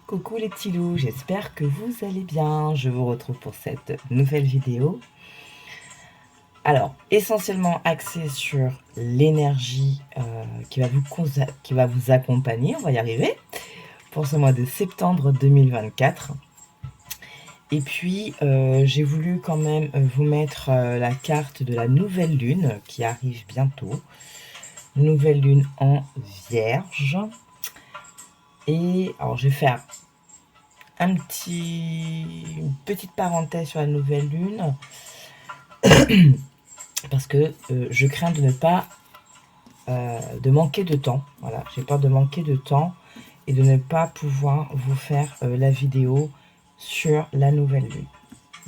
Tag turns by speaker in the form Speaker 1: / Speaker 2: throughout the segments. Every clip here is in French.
Speaker 1: Coucou les petits loups, j'espère que vous allez bien. Je vous retrouve pour cette nouvelle vidéo. Alors, essentiellement axée sur l'énergie qui va vous accompagner, on va y arriver, pour ce mois de septembre 2024. Et puis, j'ai voulu quand même vous mettre la carte de la nouvelle lune qui arrive bientôt. Nouvelle lune en Vierge. Et alors, je vais faire une petite parenthèse sur la nouvelle lune parce que je crains de ne pas de manquer de temps. Voilà, j'ai peur de manquer de temps et de ne pas pouvoir vous faire la vidéo sur la nouvelle lune.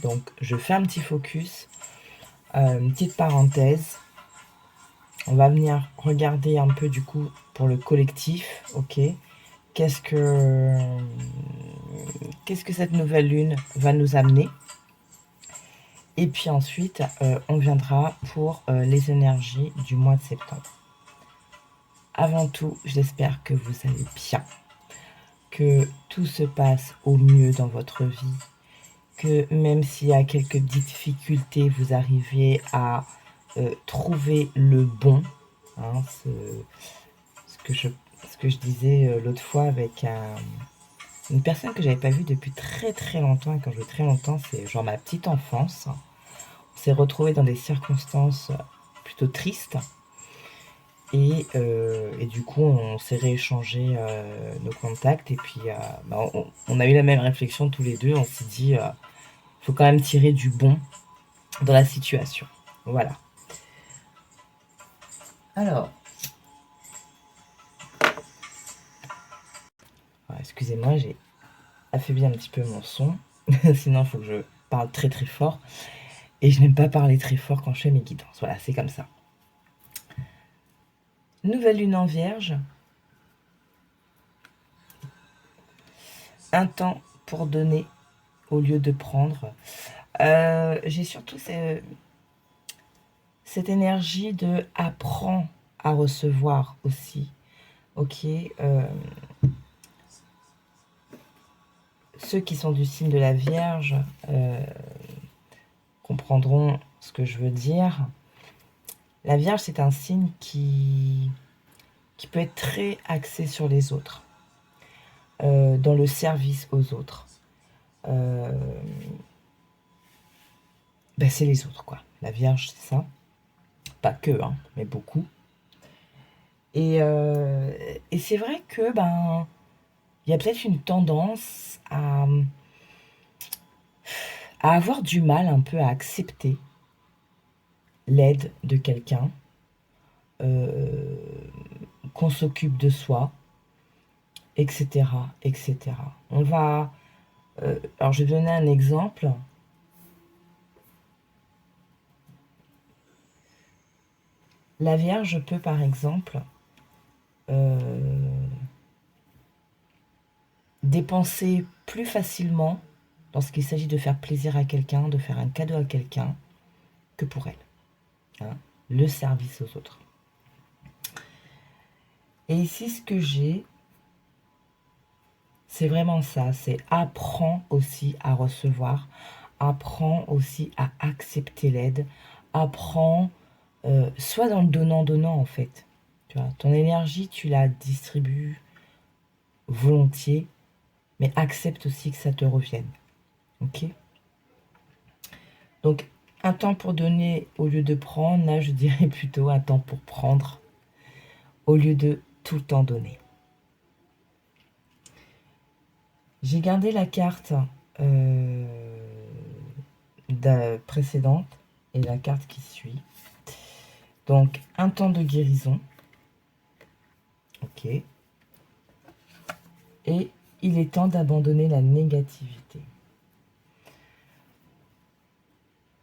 Speaker 1: Donc je fais un petit focus, une petite parenthèse. On va venir regarder un peu du coup pour le collectif, ok. Qu'est-ce que cette nouvelle lune va nous amener? Et puis ensuite, on viendra pour les énergies du mois de septembre. Avant tout, j'espère que vous allez bien, que tout se passe au mieux dans votre vie, que même s'il y a quelques difficultés, vous arrivez à trouver le bon. Hein, ce que je disais l'autre fois avec une personne que j'avais pas vue depuis très très longtemps, et quand je dis très longtemps, c'est genre ma petite enfance. On s'est retrouvés dans des circonstances plutôt tristes. Et du coup, on s'est rééchangé nos contacts. Et puis, on a eu la même réflexion tous les deux. On s'est dit, faut quand même tirer du bon dans la situation. Voilà. Alors, excusez-moi, j'ai affaibli un petit peu mon son. Sinon, il faut que je parle très très fort. Et je n'aime pas parler très fort quand je fais mes guidances. Voilà, c'est comme ça. Nouvelle lune en Vierge. Un temps pour donner au lieu de prendre. J'ai surtout cette énergie de apprends à recevoir aussi. Ok. Ceux qui sont du signe de la Vierge comprendront ce que je veux dire. La Vierge, c'est un signe qui peut être très axé sur les autres, dans le service aux autres. C'est les autres, quoi. La Vierge, c'est ça. Pas que, hein, mais beaucoup. Et c'est vrai que, il y a peut-être une tendance à avoir du mal un peu à accepter l'aide de quelqu'un, qu'on s'occupe de soi, etc., etc. On va... alors, je vais donner un exemple. La Vierge peut, par exemple, dépenser plus facilement lorsqu'il s'agit de faire plaisir à quelqu'un, de faire un cadeau à quelqu'un, que pour elle. Hein, le service aux autres. Et ici, ce que j'ai, c'est vraiment ça, c'est apprends aussi à recevoir, apprends aussi à accepter l'aide, apprends, sois dans le donnant-donnant en fait. Tu vois, ton énergie, tu la distribues volontiers, mais accepte aussi que ça te revienne. Ok? Donc, un temps pour donner au lieu de prendre, là je dirais plutôt un temps pour prendre au lieu de tout le temps donner. J'ai gardé la carte précédente et la carte qui suit. Donc, un temps de guérison. Ok. Et il est temps d'abandonner la négativité.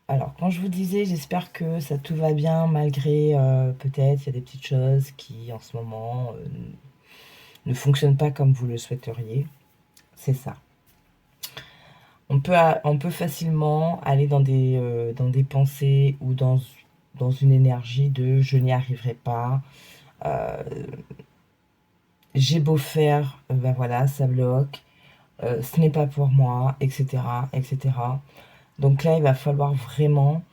Speaker 1: Alors, quand je vous disais, j'espère que ça tout va bien, malgré peut-être il y a des petites choses qui, en ce moment, ne fonctionnent pas comme vous le souhaiteriez. C'est ça. On peut facilement aller dans des pensées ou dans une énergie de je n'y arriverai pas, j'ai beau faire, voilà, ça bloque, ce n'est pas pour moi, etc., etc. Donc là, il va falloir vraiment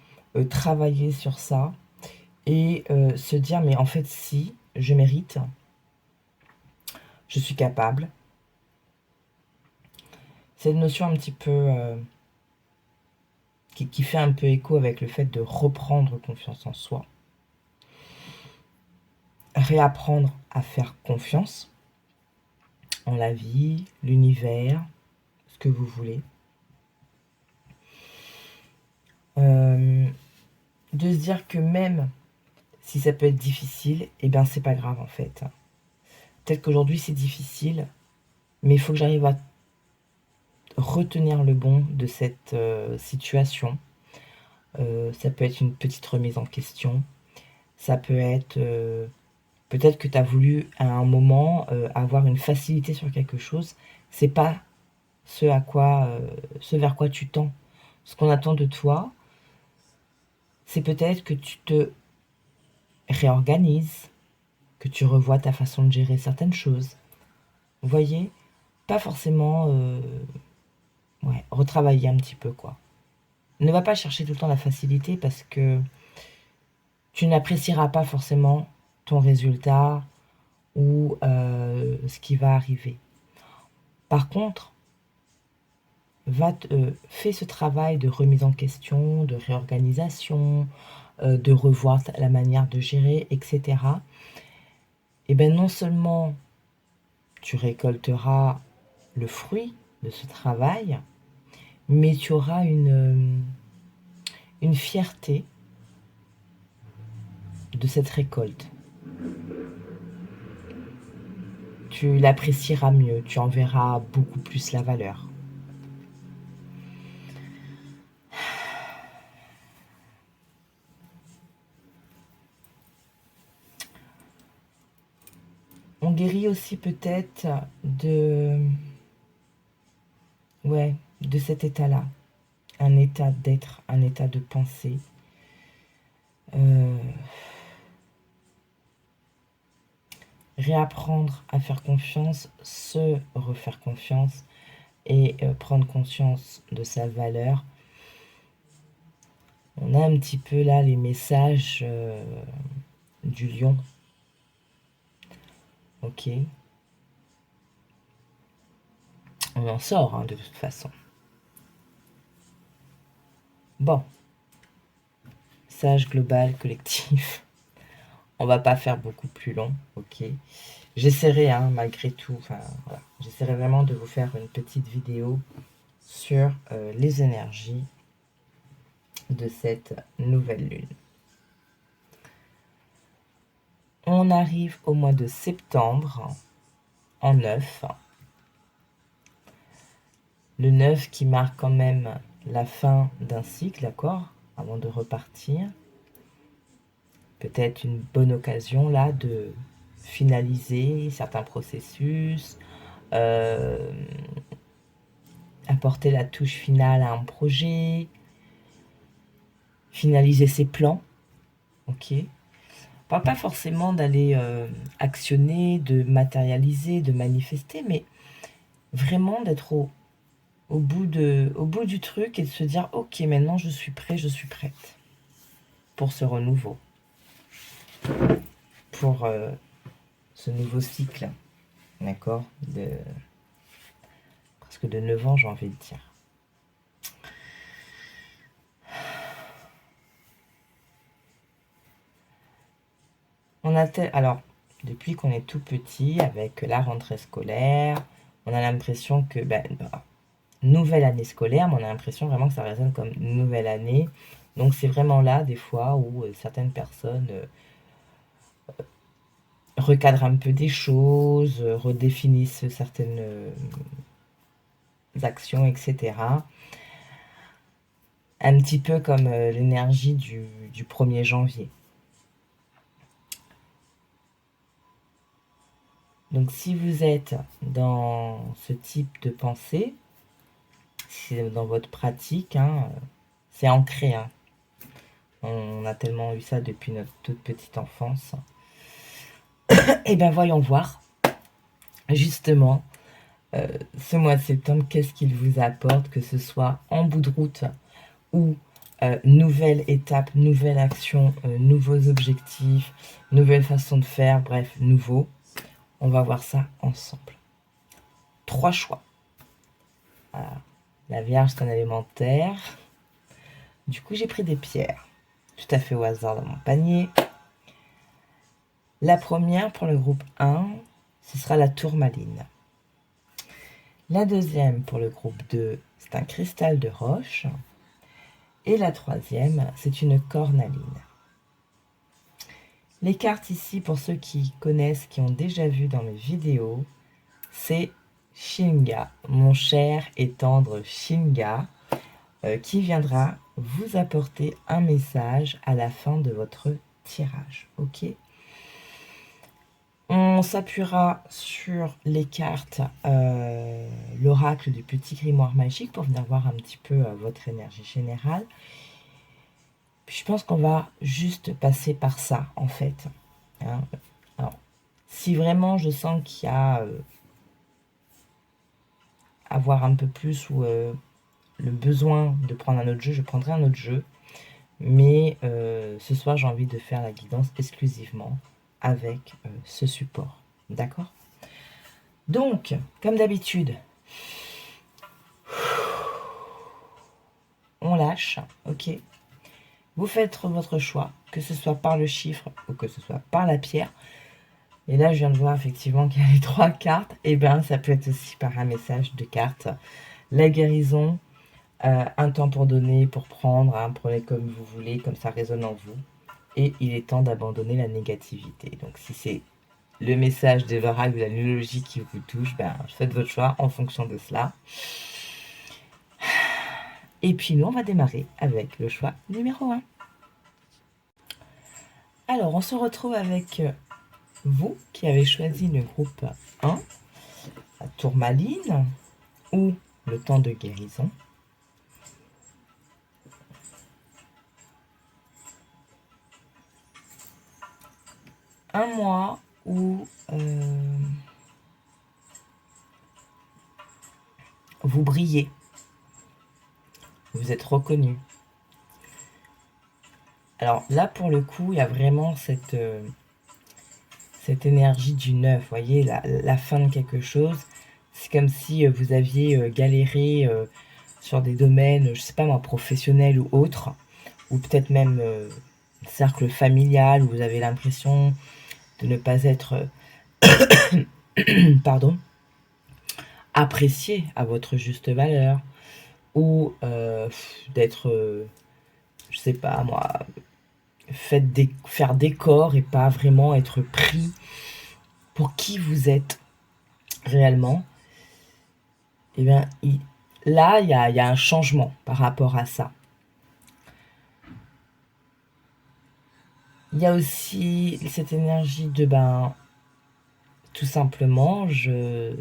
Speaker 1: travailler sur ça et se dire, mais en fait, si, je mérite, je suis capable. C'est une notion un petit peu qui fait un peu écho avec le fait de reprendre confiance en soi. Réapprendre à faire confiance en la vie, l'univers, ce que vous voulez. De se dire que même si ça peut être difficile, eh bien c'est pas grave en fait. Peut-être qu'aujourd'hui c'est difficile, mais il faut que j'arrive à retenir le bon de cette situation. Ça peut être une petite remise en question. Ça peut être... peut-être que tu as voulu à un moment avoir une facilité sur quelque chose. C'est pas ce vers quoi tu tends. Ce qu'on attend de toi, c'est peut-être que tu te réorganises, que tu revois ta façon de gérer certaines choses. Vous voyez, pas forcément retravailler un petit peu quoi. Ne va pas chercher tout le temps la facilité parce que tu n'apprécieras pas forcément ton résultat ou ce qui va arriver. Par contre, fais ce travail de remise en question, de réorganisation, de revoir la manière de gérer, etc. Et bien non seulement tu récolteras le fruit de ce travail, mais tu auras une fierté de cette récolte. Tu l'apprécieras mieux, tu en verras beaucoup plus la valeur. On guérit aussi peut-être de cet état-là, un état d'être, un état de pensée. Réapprendre à faire confiance, se refaire confiance et prendre conscience de sa valeur. On a un petit peu là les messages du lion. Ok. On en sort hein, de toute façon. Bon. Sage global collectif. On va pas faire beaucoup plus long, ok. J'essaierai, hein, malgré tout, voilà. J'essaierai vraiment de vous faire une petite vidéo sur les énergies de cette nouvelle lune. On arrive au mois de septembre, en 9. Le 9 qui marque quand même la fin d'un cycle, d'accord, avant de repartir. Peut-être une bonne occasion là de finaliser certains processus, apporter la touche finale à un projet, finaliser ses plans, ok. Pas forcément d'aller actionner, de matérialiser, de manifester, mais vraiment d'être au bout du truc et de se dire ok, maintenant je suis prêt, je suis prête pour ce renouveau, pour ce nouveau cycle, d'accord, presque de 9 ans, j'ai envie de dire. Alors, depuis qu'on est tout petit, avec la rentrée scolaire, on a l'impression que, nouvelle année scolaire, mais on a l'impression vraiment que ça résonne comme nouvelle année. Donc c'est vraiment là, des fois, où certaines personnes recadrent un peu des choses, redéfinissent certaines actions, etc. Un petit peu comme l'énergie du 1er janvier. Donc si vous êtes dans ce type de pensée, si c'est dans votre pratique, hein, c'est ancré. Hein. On a tellement eu ça depuis notre toute petite enfance. Eh bien voyons voir, justement, ce mois de septembre, qu'est-ce qu'il vous apporte, que ce soit en bout de route ou nouvelle étape, nouvelle action, nouveaux objectifs, nouvelle façon de faire, bref, nouveau. On va voir ça ensemble. 3 choix. Voilà. La Vierge, c'est un élémentaire. Du coup, j'ai pris des pierres, tout à fait au hasard dans mon panier. La première, pour le groupe 1, ce sera la tourmaline. La deuxième, pour le groupe 2, c'est un cristal de roche. Et la troisième, c'est une cornaline. Les cartes ici, pour ceux qui connaissent, qui ont déjà vu dans mes vidéos, c'est Shinga, mon cher et tendre Shinga, qui viendra vous apporter un message à la fin de votre tirage. Ok ? On s'appuiera sur les cartes, l'oracle du petit grimoire magique pour venir voir un petit peu votre énergie générale. Puis je pense qu'on va juste passer par ça, en fait. Hein. Alors, si vraiment je sens qu'il y a à voir un peu plus ou le besoin de prendre un autre jeu, je prendrai un autre jeu. Mais ce soir, j'ai envie de faire la guidance exclusivement avec ce support. D'accord ? Donc, comme d'habitude, on lâche, ok ? Vous faites votre choix, que ce soit par le chiffre ou que ce soit par la pierre. Et là, je viens de voir effectivement qu'il y a les 3 cartes. Et bien, ça peut être aussi par un message de cartes. La guérison, un temps pour donner, pour prendre, hein, prenez comme vous voulez, comme ça résonne en vous. Et il est temps d'abandonner la négativité. Donc, si c'est le message des oracles de la numérologie qui vous touche, ben, faites votre choix en fonction de cela. Et puis nous, on va démarrer avec le choix numéro 1. Alors, on se retrouve avec vous qui avez choisi le groupe 1, la tourmaline ou le temps de guérison. Un mois où vous brillez, vous êtes reconnu. Alors là, pour le coup, il y a vraiment cette énergie du neuf, vous voyez, la fin de quelque chose. C'est comme si vous aviez galéré sur des domaines, je ne sais pas moi, professionnels ou autres, ou peut-être même cercle familial, où vous avez l'impression de ne pas être pardon, apprécié à votre juste valeur, ou d'être, je sais pas moi, faire décor et pas vraiment être pris pour qui vous êtes réellement. Et bien là, il y a un changement par rapport à ça. Il y a aussi cette énergie de tout simplement, j'ai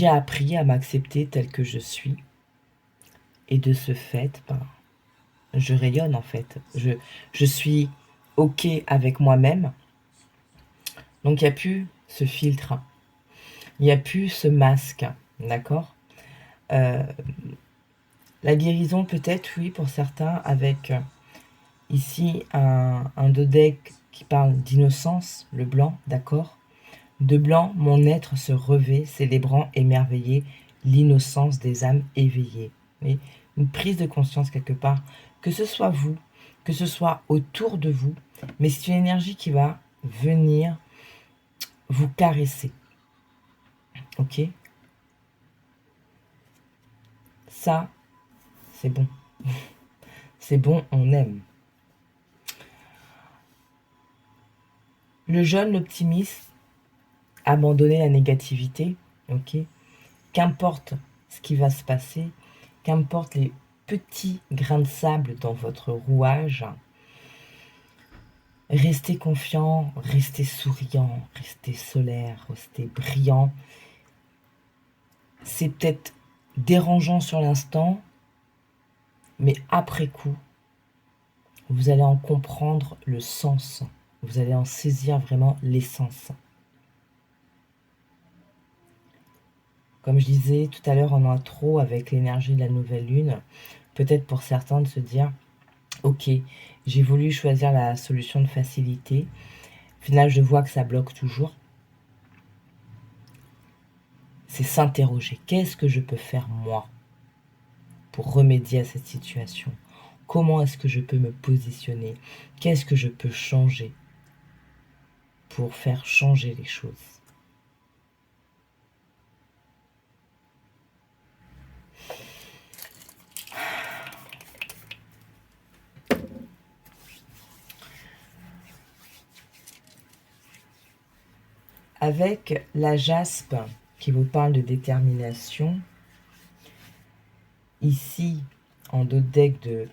Speaker 1: appris à m'accepter tel que je suis. Et de ce fait, je rayonne en fait. Je suis OK avec moi-même. Donc il n'y a plus ce filtre. Il n'y a plus ce masque. D'accord ? La guérison peut-être, oui, pour certains, avec ici un dodec qui parle d'innocence, le blanc, d'accord ? De blanc, mon être se revêt, célébrant émerveillé l'innocence des âmes éveillées. Et une prise de conscience quelque part, que ce soit vous, que ce soit autour de vous, mais c'est une énergie qui va venir vous caresser. Ok ? Ça, c'est bon. C'est bon, on aime. Le jeune, l'optimiste, abandonner la négativité, ok ? Qu'importe ce qui va se passer, qu'importe les petits grains de sable dans votre rouage, restez confiant, restez souriant, restez solaire, restez brillant. C'est peut-être dérangeant sur l'instant, mais après coup, vous allez en comprendre le sens. Vous allez en saisir vraiment l'essence. Comme je disais tout à l'heure en intro, avec l'énergie de la nouvelle lune, peut-être pour certains de se dire « Ok, j'ai voulu choisir la solution de facilité. Au final, je vois que ça bloque toujours. » C'est s'interroger. Qu'est-ce que je peux faire moi pour remédier à cette situation? Comment est-ce que je peux me positionner? Qu'est-ce que je peux changer pour faire changer les choses? Avec la jaspe qui vous parle de détermination, ici, en dos de deck de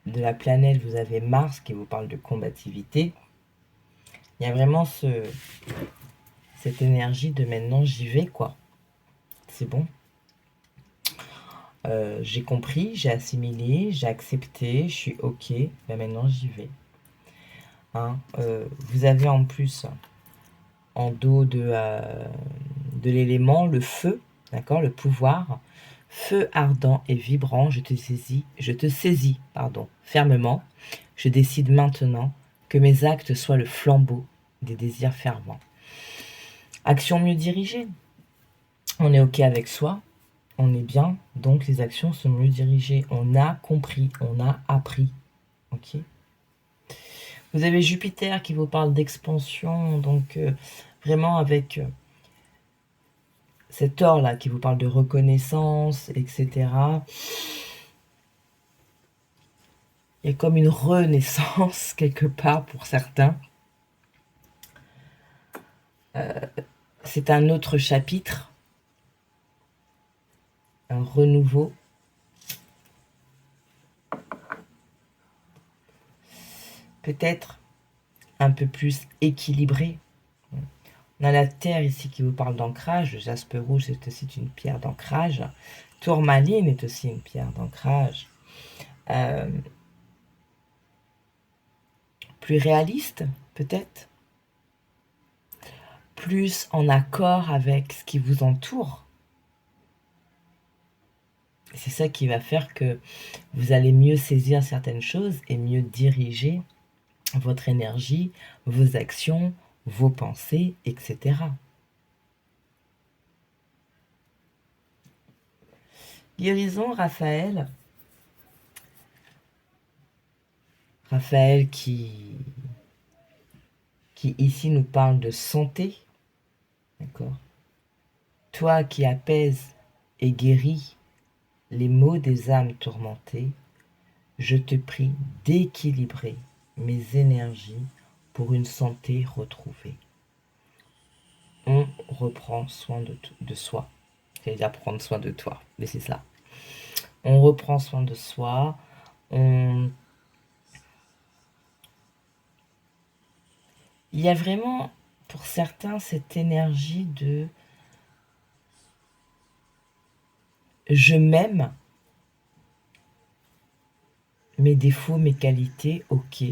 Speaker 1: la planète, vous avez Mars qui vous parle de combativité. Il y a vraiment cette énergie de maintenant j'y vais, quoi. C'est bon. J'ai compris, j'ai assimilé, j'ai accepté, je suis ok, ben maintenant j'y vais. Hein, vous avez en plus en dos de l'élément le feu, d'accord, le pouvoir. Feu ardent et vibrant, je te saisis, pardon, fermement. Je décide maintenant que mes actes soient le flambeau des désirs fervents. Action mieux dirigée. On est ok avec soi, on est bien, donc les actions sont mieux dirigées. On a compris, on a appris. Ok. Vous avez Jupiter qui vous parle d'expansion, donc vraiment avec cet or-là qui vous parle de reconnaissance, etc. Il y a comme une renaissance quelque part pour certains. C'est un autre chapitre, un renouveau. Peut-être un peu plus équilibré. On a la terre ici qui vous parle d'ancrage. Le jaspe rouge est aussi une pierre d'ancrage. Tourmaline est aussi une pierre d'ancrage. Plus réaliste, peut-être. Plus en accord avec ce qui vous entoure. C'est ça qui va faire que vous allez mieux saisir certaines choses et mieux diriger votre énergie, vos actions, vos pensées, etc. Guérison, Raphaël. Raphaël qui ici nous parle de santé. D'accord. Toi qui apaises et guéris les maux des âmes tourmentées, je te prie d'équilibrer mes énergies pour une santé retrouvée. On reprend soin de soi. J'allais dire prendre soin de toi, mais c'est ça. On reprend soin de soi. Il y a vraiment, pour certains, cette énergie de je m'aime, mes défauts, mes qualités, ok.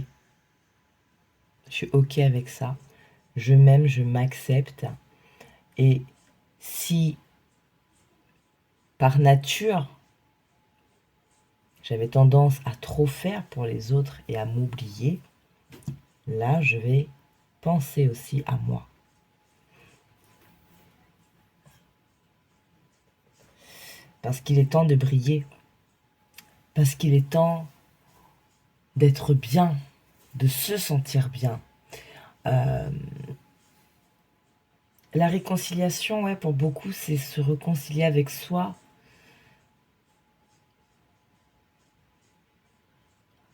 Speaker 1: Je suis ok avec ça. Je m'aime, je m'accepte. Et si, par nature, j'avais tendance à trop faire pour les autres et à m'oublier, là, je vais penser aussi à moi. Parce qu'il est temps de briller. Parce qu'il est temps d'être bien, de se sentir bien. La réconciliation, ouais, pour beaucoup, c'est se réconcilier avec soi.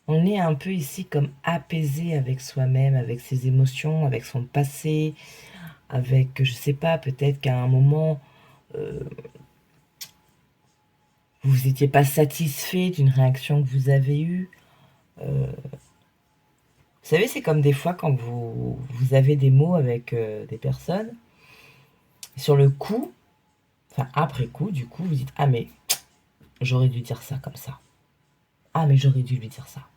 Speaker 1: On est un peu ici comme apaisé avec soi-même, avec ses émotions, avec son passé, avec, je sais pas, peut-être qu'à un moment, vous n'étiez pas satisfait d'une réaction que vous avez eue. Vous savez, c'est comme des fois quand vous avez des mots avec des personnes, sur le coup, enfin après coup, du coup, vous dites « Ah mais, j'aurais dû dire ça comme ça. Ah mais j'aurais dû lui dire ça. »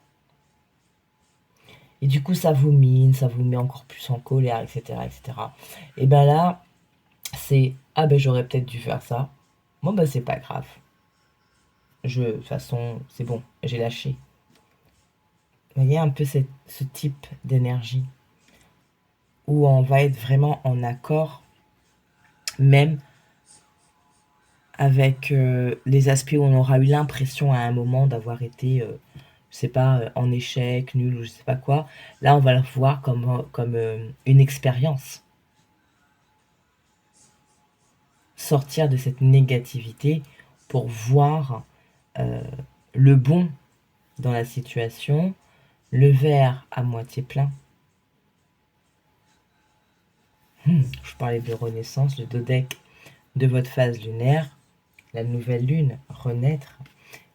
Speaker 1: Et du coup, ça vous mine, ça vous met encore plus en colère, etc. etc. Et bien là, c'est « Ah ben j'aurais peut-être dû faire ça. Bon ben c'est pas grave. De toute façon, c'est bon, j'ai lâché. » Vous voyez un peu ce type d'énergie où on va être vraiment en accord, même avec les aspects où on aura eu l'impression à un moment d'avoir été, je sais pas, en échec, nul ou je sais pas quoi. Là, on va le voir comme une expérience. Sortir de cette négativité pour voir le bon dans la situation, le verre à moitié plein. Je parlais de renaissance, le dodeck de votre phase lunaire, la nouvelle lune, renaître,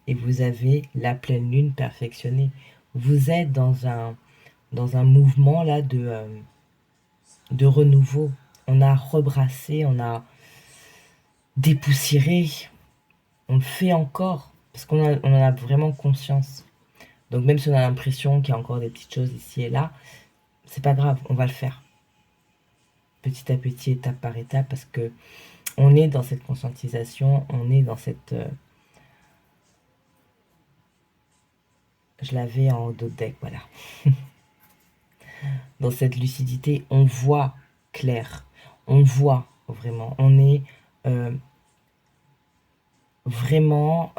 Speaker 1: et vous avez la pleine lune perfectionnée. Vous êtes dans un mouvement là de renouveau. On a rebrassé, on a dépoussiéré, on le fait encore, parce qu'on en a vraiment conscience. Donc même si on a l'impression qu'il y a encore des petites choses ici et là, c'est pas grave, on va le faire. Petit à petit, étape par étape, parce que on est dans cette conscientisation, on est dans cette... je l'avais en dos de deck, voilà. Dans cette lucidité, on voit clair, on voit vraiment, on est vraiment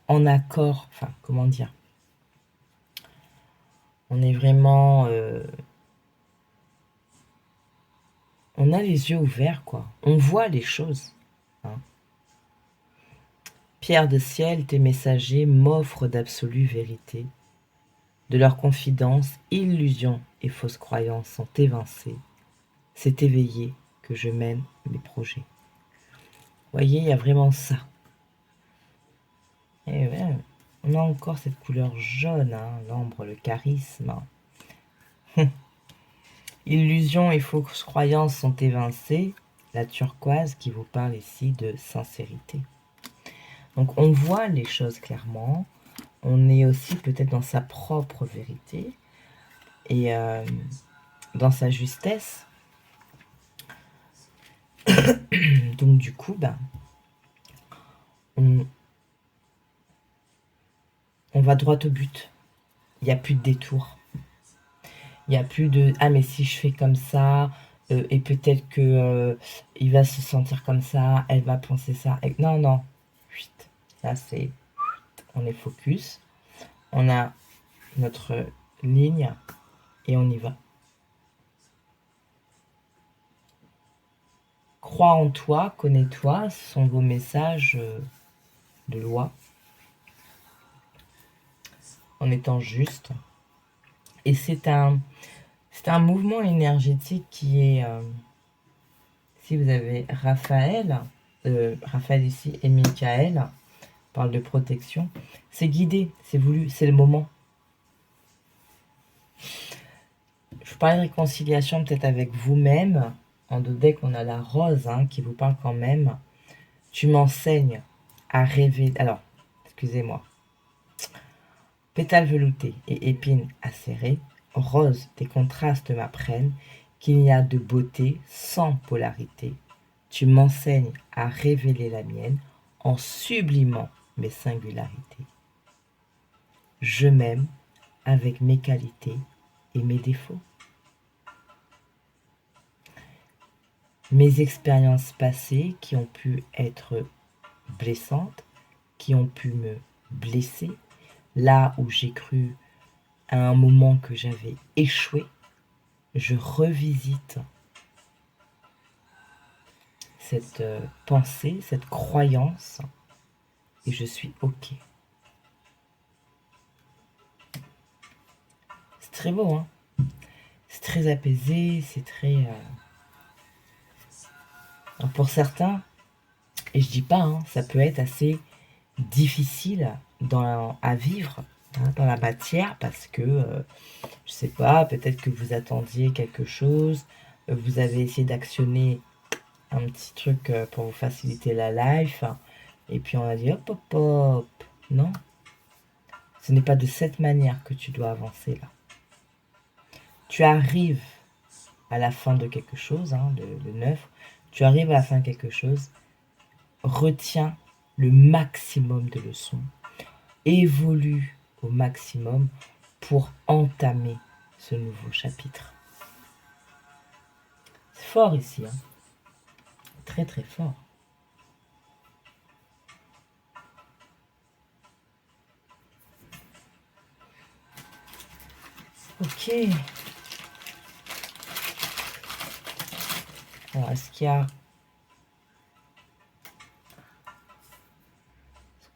Speaker 1: en accord, enfin, comment dire, on est vraiment... on a les yeux ouverts, quoi. On voit les choses. Hein. Pierre de ciel, tes messagers m'offrent d'absolues vérités. De leurs confidences, illusions et fausses croyances sont évincées. C'est éveillé que je mène mes projets. Vous voyez, il y a vraiment ça. Et ouais, on a encore cette couleur jaune, hein, l'ambre, le charisme. Illusions et fausses croyances sont évincées. La turquoise qui vous parle ici de sincérité. Donc on voit les choses clairement. On est aussi peut-être dans sa propre vérité et dans sa justesse. Donc du coup, ben, on va droit au but. Il n'y a plus de détour. Il n'y a plus de « Ah mais si je fais comme ça, et peut-être que il va se sentir comme ça, elle va penser ça. » Non, non. Là, c'est... On est focus. On a notre ligne et on y va. Crois en toi, connais-toi, ce sont vos messages de loi. En étant juste. Et c'est un mouvement énergétique qui est... si vous avez Raphaël ici et Michael, parle de protection, c'est guidé, c'est voulu, c'est le moment. Je vous parlais de réconciliation peut-être avec vous-même. En dos deck, on a la rose hein, qui vous parle quand même. Tu m'enseignes à rêver... Alors, excusez-moi. Pétales veloutés et épines acérées, rose, tes contrastes m'apprennent qu'il n'y a de beauté sans polarité. Tu m'enseignes à révéler la mienne en sublimant mes singularités. Je m'aime avec mes qualités et mes défauts. Mes expériences passées qui ont pu être blessantes, qui ont pu me blesser, là où j'ai cru à un moment que j'avais échoué, je revisite cette pensée, cette croyance, et je suis OK. C'est très beau, hein? C'est très apaisé, c'est très... Alors pour certains, et je dis pas, hein, ça peut être assez difficile à vivre hein, dans la matière, parce que, je sais pas, peut-être que vous attendiez quelque chose, vous avez essayé d'actionner un petit truc pour vous faciliter la life, et puis on a dit hop hop hop, non, ce n'est pas de cette manière que tu dois avancer là. Tu arrives à la fin de quelque chose, hein, de neuf, tu arrives à la fin de quelque chose, retiens le maximum de leçons, évolue au maximum pour entamer ce nouveau chapitre. C'est fort ici, hein. Très très fort. Ok. Alors, est-ce qu'il y a...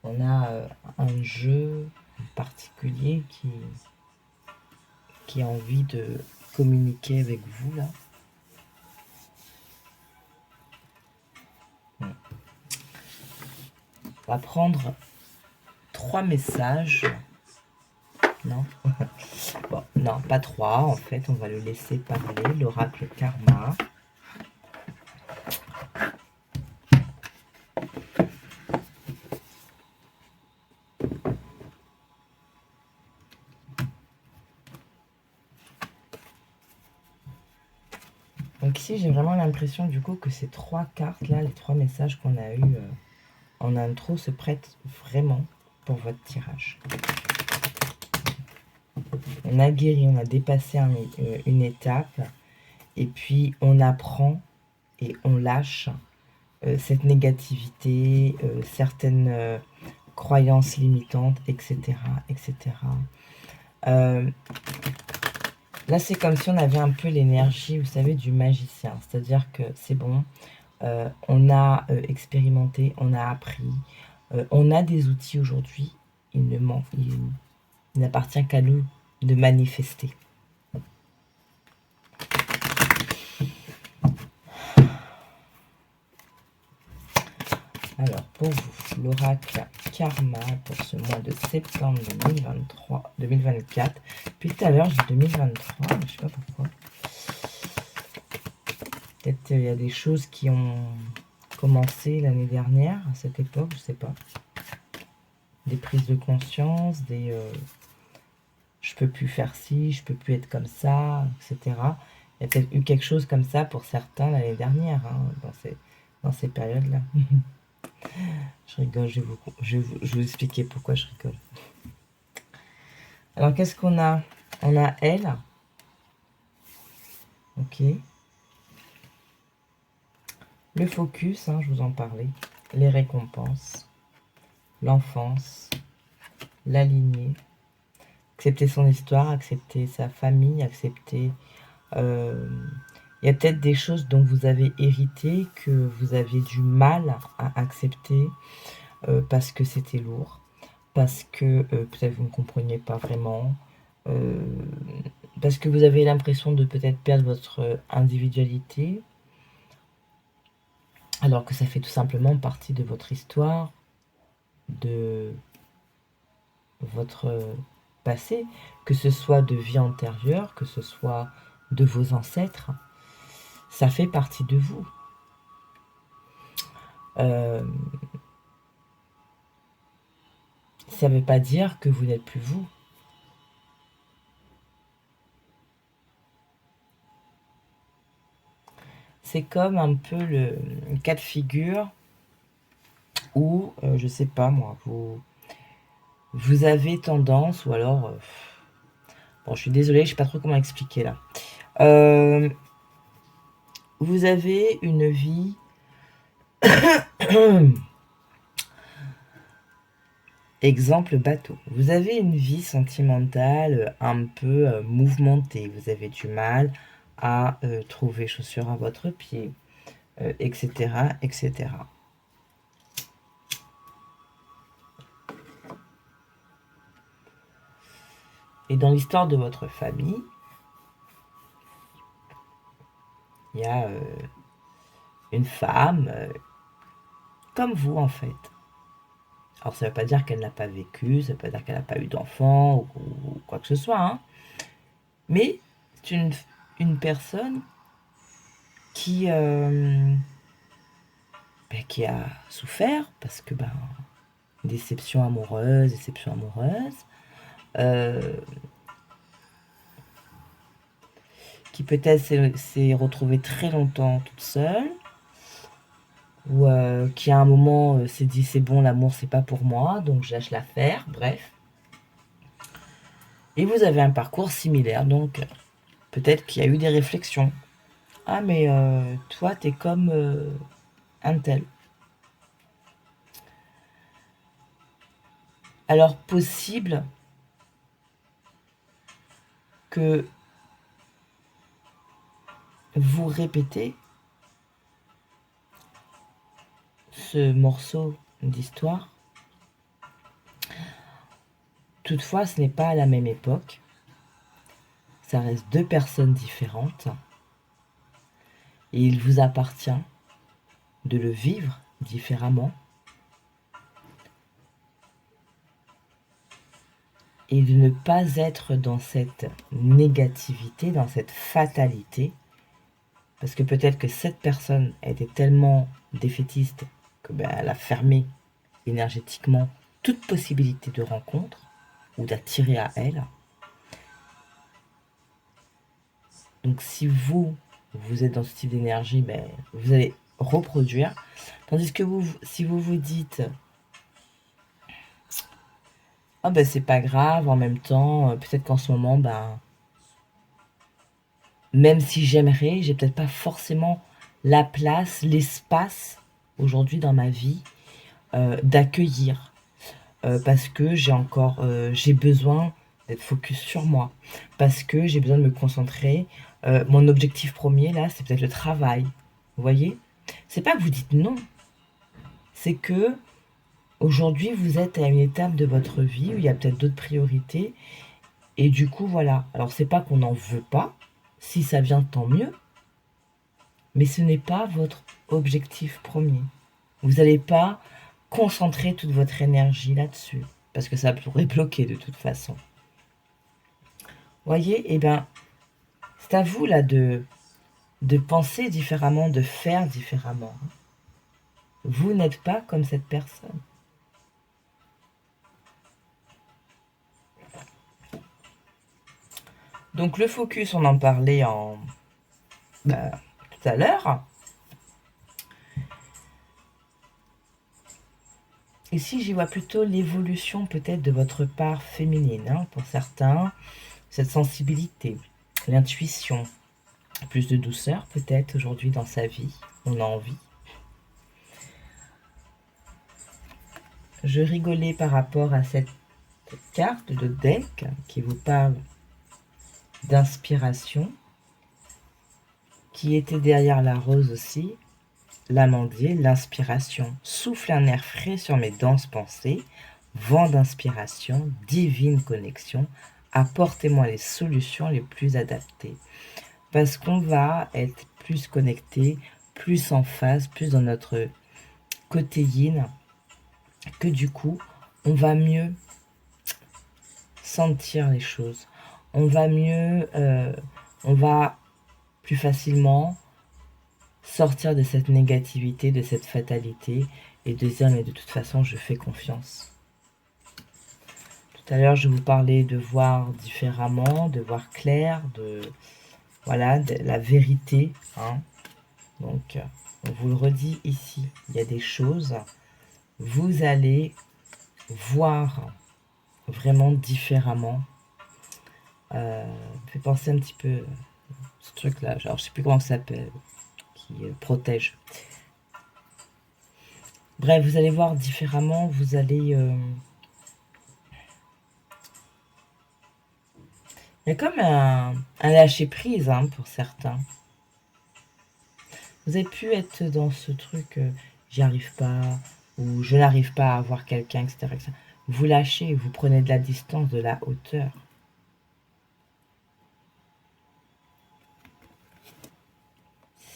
Speaker 1: On a un jeu particulier qui a envie de communiquer avec vous, là? On va prendre 3 messages. Non. Bon, non, pas 3. En fait, on va le laisser parler. L'oracle Karma. Donc ici, j'ai vraiment l'impression du coup que ces 3 cartes-là, les 3 messages qu'on a eus en intro, se prêtent vraiment pour votre tirage. On a guéri, on a dépassé une étape, et puis on apprend et on lâche cette négativité, certaines croyances limitantes, etc. etc. Là, c'est comme si on avait un peu l'énergie, vous savez, du magicien. C'est-à-dire que c'est bon, on a expérimenté, on a appris, on a des outils aujourd'hui. Il n'appartient qu'à nous de manifester. Alors, pour vous, l'oracle Karma pour ce mois de septembre 2024. Puis tout à l'heure, j'ai 2023, mais je ne sais pas pourquoi. Peut-être il y a des choses qui ont commencé l'année dernière, à cette époque, je ne sais pas. Des prises de conscience, des je peux plus faire ci, je peux plus être comme ça, etc. Il y a peut-être eu quelque chose comme ça pour certains l'année dernière, hein, dans ces périodes-là. Je rigole, je vais vous expliquer pourquoi je rigole. Alors, qu'est-ce qu'on a? On a elle. Ok. Le focus, hein, je vous en parlais. Les récompenses. L'enfance. La lignée. Accepter son histoire, accepter sa famille, accepter... il y a peut-être des choses dont vous avez hérité que vous aviez du mal à accepter parce que c'était lourd, parce que peut-être vous ne compreniez pas vraiment, parce que vous avez l'impression de peut-être perdre votre individualité, alors que ça fait tout simplement partie de votre histoire, de votre passé, que ce soit de vie antérieure, que ce soit de vos ancêtres, ça fait partie de vous. Ça ne veut pas dire que vous n'êtes plus vous. C'est comme un peu le cas de figure où, je sais pas moi, vous avez tendance, ou alors... bon, je suis désolée, je sais pas trop comment expliquer là. Vous avez une vie... Exemple bateau. Vous avez une vie sentimentale un peu mouvementée. Vous avez du mal à trouver chaussures à votre pied, etc., etc. Et dans l'histoire de votre famille, il y a une femme comme vous en fait. Alors ça ne veut pas dire qu'elle n'a pas vécu, ça ne veut pas dire qu'elle n'a pas eu d'enfant ou quoi que ce soit, hein. Mais c'est une personne qui a souffert parce que déception amoureuse, qui peut-être s'est retrouvée très longtemps toute seule, ou qui à un moment s'est dit c'est bon, l'amour c'est pas pour moi, donc je lâche l'affaire, bref. Et vous avez un parcours similaire, donc peut-être qu'il y a eu des réflexions. Ah mais toi t'es comme un tel. Alors possible que vous répétez ce morceau d'histoire. Toutefois, ce n'est pas à la même époque. Ça reste deux personnes différentes. Et il vous appartient de le vivre différemment et de ne pas être dans cette négativité, dans cette fatalité. Parce que peut-être que cette personne était tellement défaitiste que elle a fermé énergétiquement toute possibilité de rencontre ou d'attirer à elle. Donc si vous êtes dans ce type d'énergie, vous allez reproduire. Tandis que si vous vous dites ah c'est pas grave, en même temps, peut-être qu'en ce moment, même si j'aimerais, j'ai peut-être pas forcément la place, l'espace aujourd'hui dans ma vie d'accueillir. Parce que j'ai besoin d'être focus sur moi. Parce que j'ai besoin de me concentrer. Mon objectif premier, là, c'est peut-être le travail. Vous voyez? C'est pas que vous dites non. C'est que aujourd'hui, vous êtes à une étape de votre vie où il y a peut-être d'autres priorités. Et du coup, voilà. Alors, c'est pas qu'on n'en veut pas. Si ça vient, tant mieux. Mais ce n'est pas votre objectif premier. Vous n'allez pas concentrer toute votre énergie là-dessus. Parce que ça pourrait bloquer de toute façon. Voyez, c'est à vous là de penser différemment, de faire différemment. Vous n'êtes pas comme cette personne. Donc le focus, on en parlait tout à l'heure. Ici, j'y vois plutôt l'évolution peut-être de votre part féminine, pour certains, cette sensibilité, l'intuition, plus de douceur peut-être aujourd'hui dans sa vie, on a envie. Je rigolais par rapport à cette carte de deck qui vous parle d'inspiration, qui était derrière la rose aussi, l'amandier, l'inspiration. Souffle un air frais sur mes denses pensées, vent d'inspiration, divine connexion, apportez-moi les solutions les plus adaptées. Parce qu'on va être plus connecté, plus en phase, plus dans notre côté yin, que du coup, on va mieux sentir les choses. On va mieux, on va plus facilement sortir de cette négativité, de cette fatalité, et de dire mais de toute façon je fais confiance. Tout à l'heure je vous parlais de voir différemment, de voir clair, de la vérité. Donc on vous le redit ici, il y a des choses, vous allez voir vraiment différemment. Fait penser un petit peu ce truc là, genre je sais plus comment ça s'appelle, qui protège. Bref, vous allez voir différemment, vous allez... il y a comme un lâcher-prise pour certains. Vous avez pu être dans ce truc, j'y arrive pas, ou je n'arrive pas à voir quelqu'un, etc., etc. Vous lâchez, vous prenez de la distance, de la hauteur.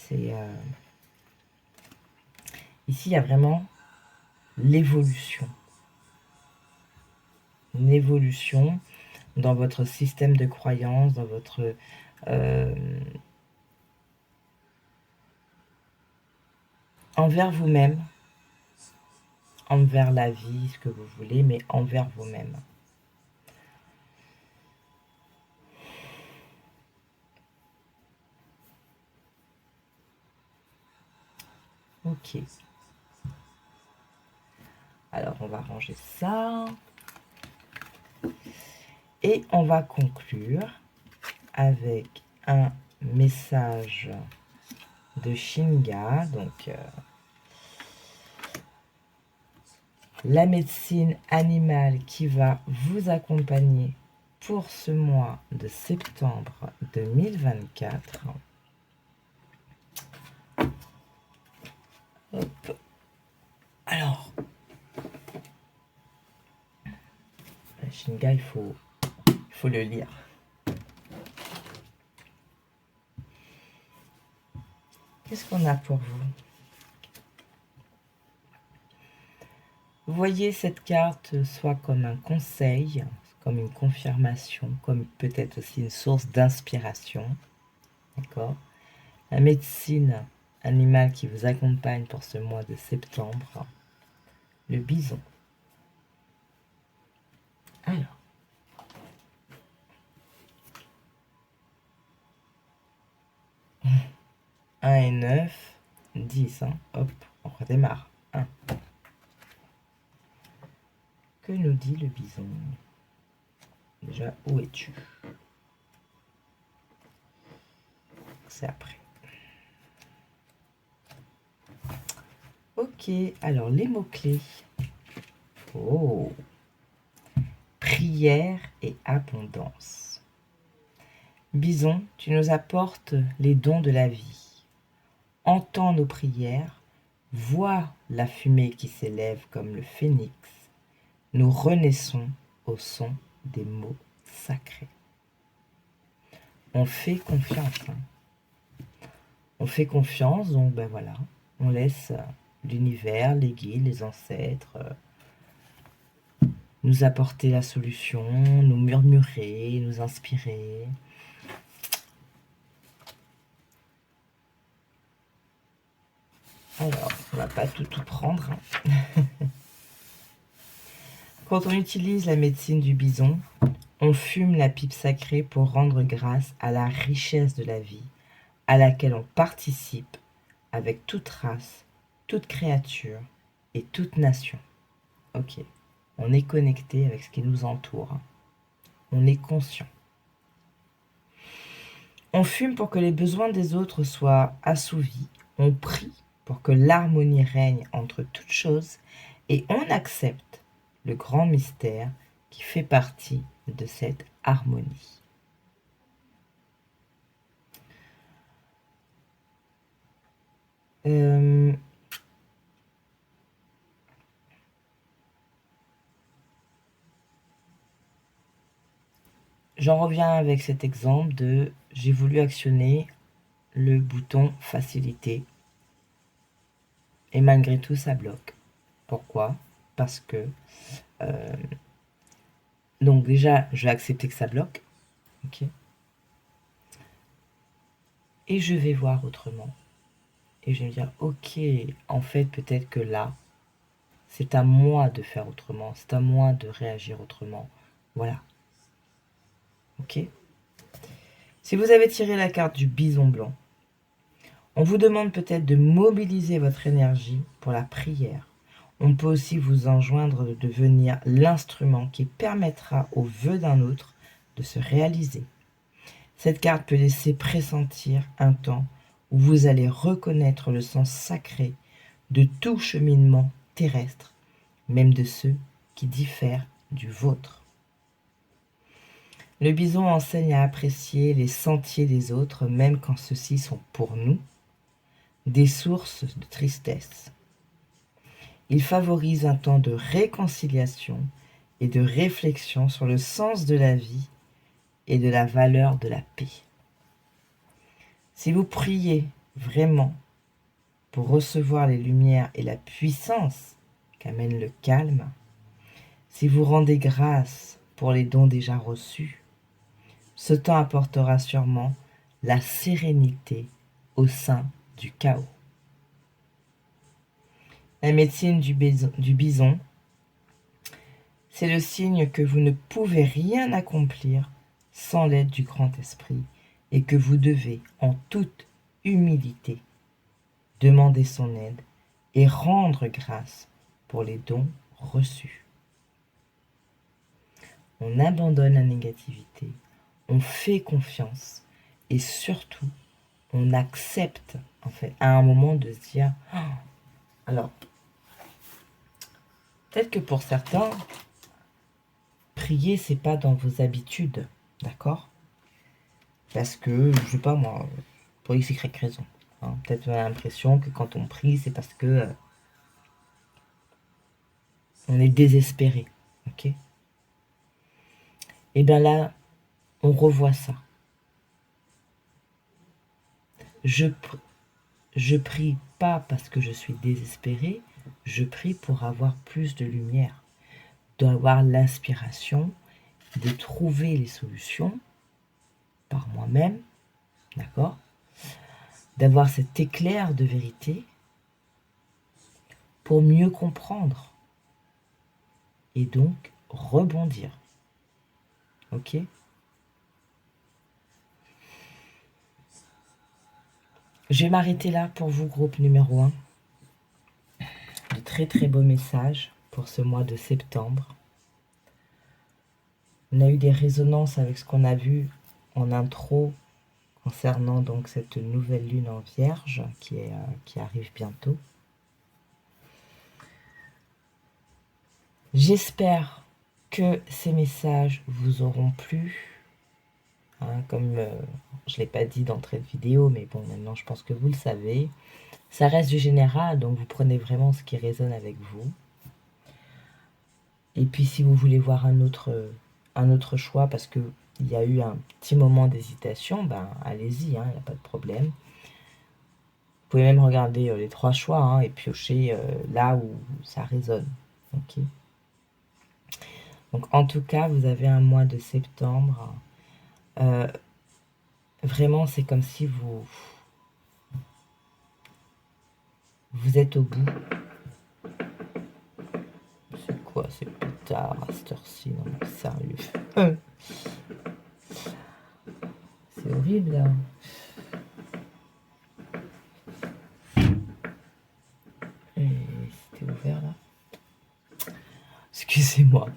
Speaker 1: C'est... Ici, il y a vraiment l'évolution. Une évolution dans votre système de croyance, dans votre... envers vous-même, envers la vie, ce que vous voulez, mais envers vous-même. Ok. Alors, on va ranger ça. Et on va conclure avec un message de Shinga. Donc, la médecine animale qui va vous accompagner pour ce mois de septembre 2024. Hop. Alors, la Shinga, il faut le lire. Qu'est-ce qu'on a pour vous? Vous voyez cette carte soit comme un conseil, comme une confirmation, comme peut-être aussi une source d'inspiration. D'accord? La médecine animale qui vous accompagne pour ce mois de septembre. Le bison. Alors. 1 et 9, 10. Hein. Hop, on redémarre. 1. Que nous dit le bison? Déjà, où es-tu? C'est après. Ok, alors les mots-clés. Oh! Prière et abondance. Bison, tu nous apportes les dons de la vie. Entends nos prières, vois la fumée qui s'élève comme le phénix. Nous renaissons au son des mots sacrés. On fait confiance. Hein. On fait confiance, donc ben voilà, on laisse l'univers, les guides, les ancêtres nous apporter la solution, nous murmurer, nous inspirer. Alors, on va pas tout prendre. Hein. Quand on utilise la médecine du bison, on fume la pipe sacrée pour rendre grâce à la richesse de la vie, à laquelle on participe avec toute race, toute créature et toute nation. Ok, on est connecté avec ce qui nous entoure. On est conscient. On fume pour que les besoins des autres soient assouvis. On prie pour que l'harmonie règne entre toutes choses. Et on accepte le grand mystère qui fait partie de cette harmonie. J'en reviens avec cet exemple de j'ai voulu actionner le bouton facilité et malgré tout ça bloque. Pourquoi? Parce que donc déjà je vais accepter que ça bloque, ok, et je vais voir autrement et je vais me dire ok, en fait peut-être que là c'est à moi de faire autrement, c'est à moi de réagir autrement, voilà, ok. Si vous avez tiré la carte du bison blanc, on vous demande peut-être de mobiliser votre énergie pour la prière. On peut aussi vous enjoindre de devenir l'instrument qui permettra aux vœux d'un autre de se réaliser. Cette carte peut laisser pressentir un temps où vous allez reconnaître le sens sacré de tout cheminement terrestre, même de ceux qui diffèrent du vôtre. Le bison enseigne à apprécier les sentiers des autres, même quand ceux-ci sont pour nous des sources de tristesse. Il favorise un temps de réconciliation et de réflexion sur le sens de la vie et de la valeur de la paix. Si vous priez vraiment pour recevoir les lumières et la puissance qu'amène le calme, si vous rendez grâce pour les dons déjà reçus, ce temps apportera sûrement la sérénité au sein du chaos. La médecine du bison, c'est le signe que vous ne pouvez rien accomplir sans l'aide du grand esprit et que vous devez, en toute humilité, demander son aide et rendre grâce pour les dons reçu. On abandonne la négativité, on fait confiance et surtout, on accepte, en fait, à un moment de se dire... Oh, alors, peut-être que pour certains, prier, c'est pas dans vos habitudes, d'accord? Parce que, je sais pas moi, pour X, Y raison. Hein, peut-être vous avez l'impression que quand on prie, c'est parce que on est désespéré, ok? Et bien là, on revoit ça. Je prie pas parce que je suis désespéré, je prie pour avoir plus de lumière, d'avoir l'inspiration, de trouver les solutions par moi-même, d'accord? D'avoir cet éclair de vérité pour mieux comprendre et donc rebondir, ok? Je vais m'arrêter là pour vous, groupe numéro 1. De très très beaux messages pour ce mois de septembre. On a eu des résonances avec ce qu'on a vu en intro concernant donc cette nouvelle lune en Vierge qui arrive bientôt. J'espère que ces messages vous auront plu. Hein, comme je ne l'ai pas dit d'entrée de vidéo, mais bon, maintenant je pense que vous le savez. Ça reste du général, donc vous prenez vraiment ce qui résonne avec vous. Et puis si vous voulez voir un autre choix, parce qu'il y a eu un petit moment d'hésitation, ben allez-y, hein, il n'y a pas de problème. Vous pouvez même regarder les 3 choix hein, et piocher là où ça résonne. Okay. Donc en tout cas, vous avez un mois de septembre. Vraiment, c'est comme si vous êtes au bout. C'est quoi ces pétards à cette heure-ci? Non, mais sérieux. C'est horrible, là. Et c'était ouvert, là. Excusez-moi.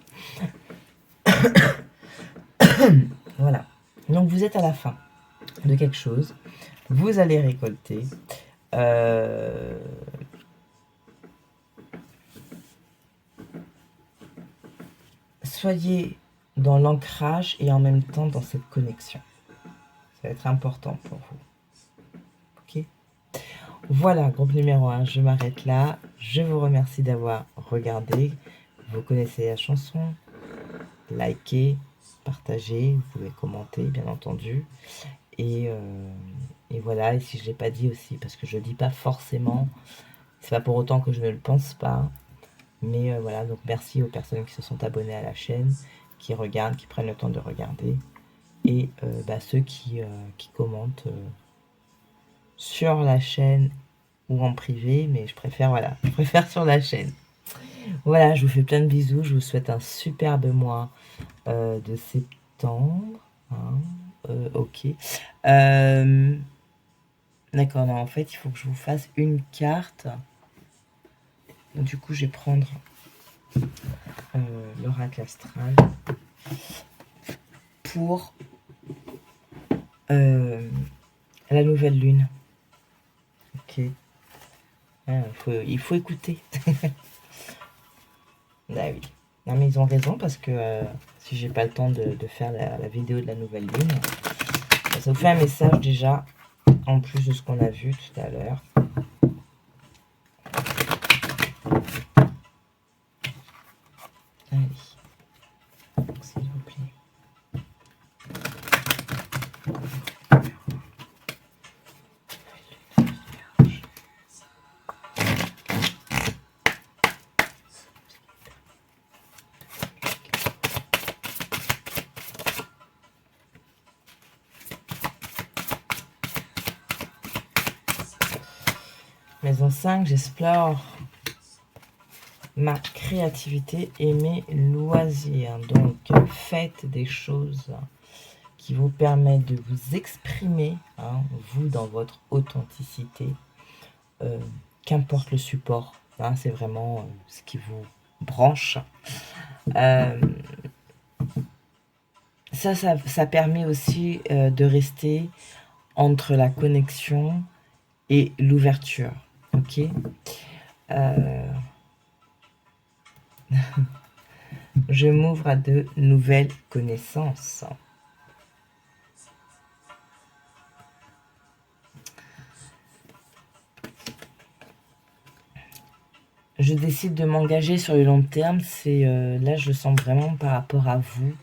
Speaker 1: Voilà. Donc, vous êtes à la fin de quelque chose. Vous allez récolter. Soyez dans l'ancrage et en même temps dans cette connexion. Ça va être important pour vous. Ok? Voilà, groupe numéro 1, je m'arrête là. Je vous remercie d'avoir regardé. Vous connaissez la chanson. Likez, partagez, vous pouvez commenter, bien entendu. Et voilà, et si je ne l'ai pas dit aussi, parce que je ne dis pas forcément, c'est pas pour autant que je ne le pense pas. Mais voilà, donc merci aux personnes qui se sont abonnées à la chaîne, qui regardent, qui prennent le temps de regarder. Et ceux qui commentent sur la chaîne ou en privé, mais je préfère sur la chaîne. Voilà, je vous fais plein de bisous, je vous souhaite un superbe mois de septembre. Hein, ok. D'accord, non, en fait, il faut que je vous fasse une carte. Donc, du coup, je vais prendre l'oracle astral pour la nouvelle lune. Ok. Ah, il faut écouter. Ah oui. Non, mais ils ont raison parce que si j'ai pas le temps de faire la vidéo de la nouvelle lune, ça vous fait un message déjà en plus de ce qu'on a vu tout à l'heure. Allez, s'il vous plaît. Maison 5, j'explore ma créativité et mes loisirs. Donc, faites des choses qui vous permettent de vous exprimer, hein, vous, dans votre authenticité. Qu'importe le support, hein, c'est vraiment ce qui vous branche. Euh, ça permet aussi de rester entre la connexion et l'ouverture. Ok. Je m'ouvre à de nouvelles connaissances. Je décide de m'engager sur le long terme. C'est là, je sens vraiment par rapport à vous,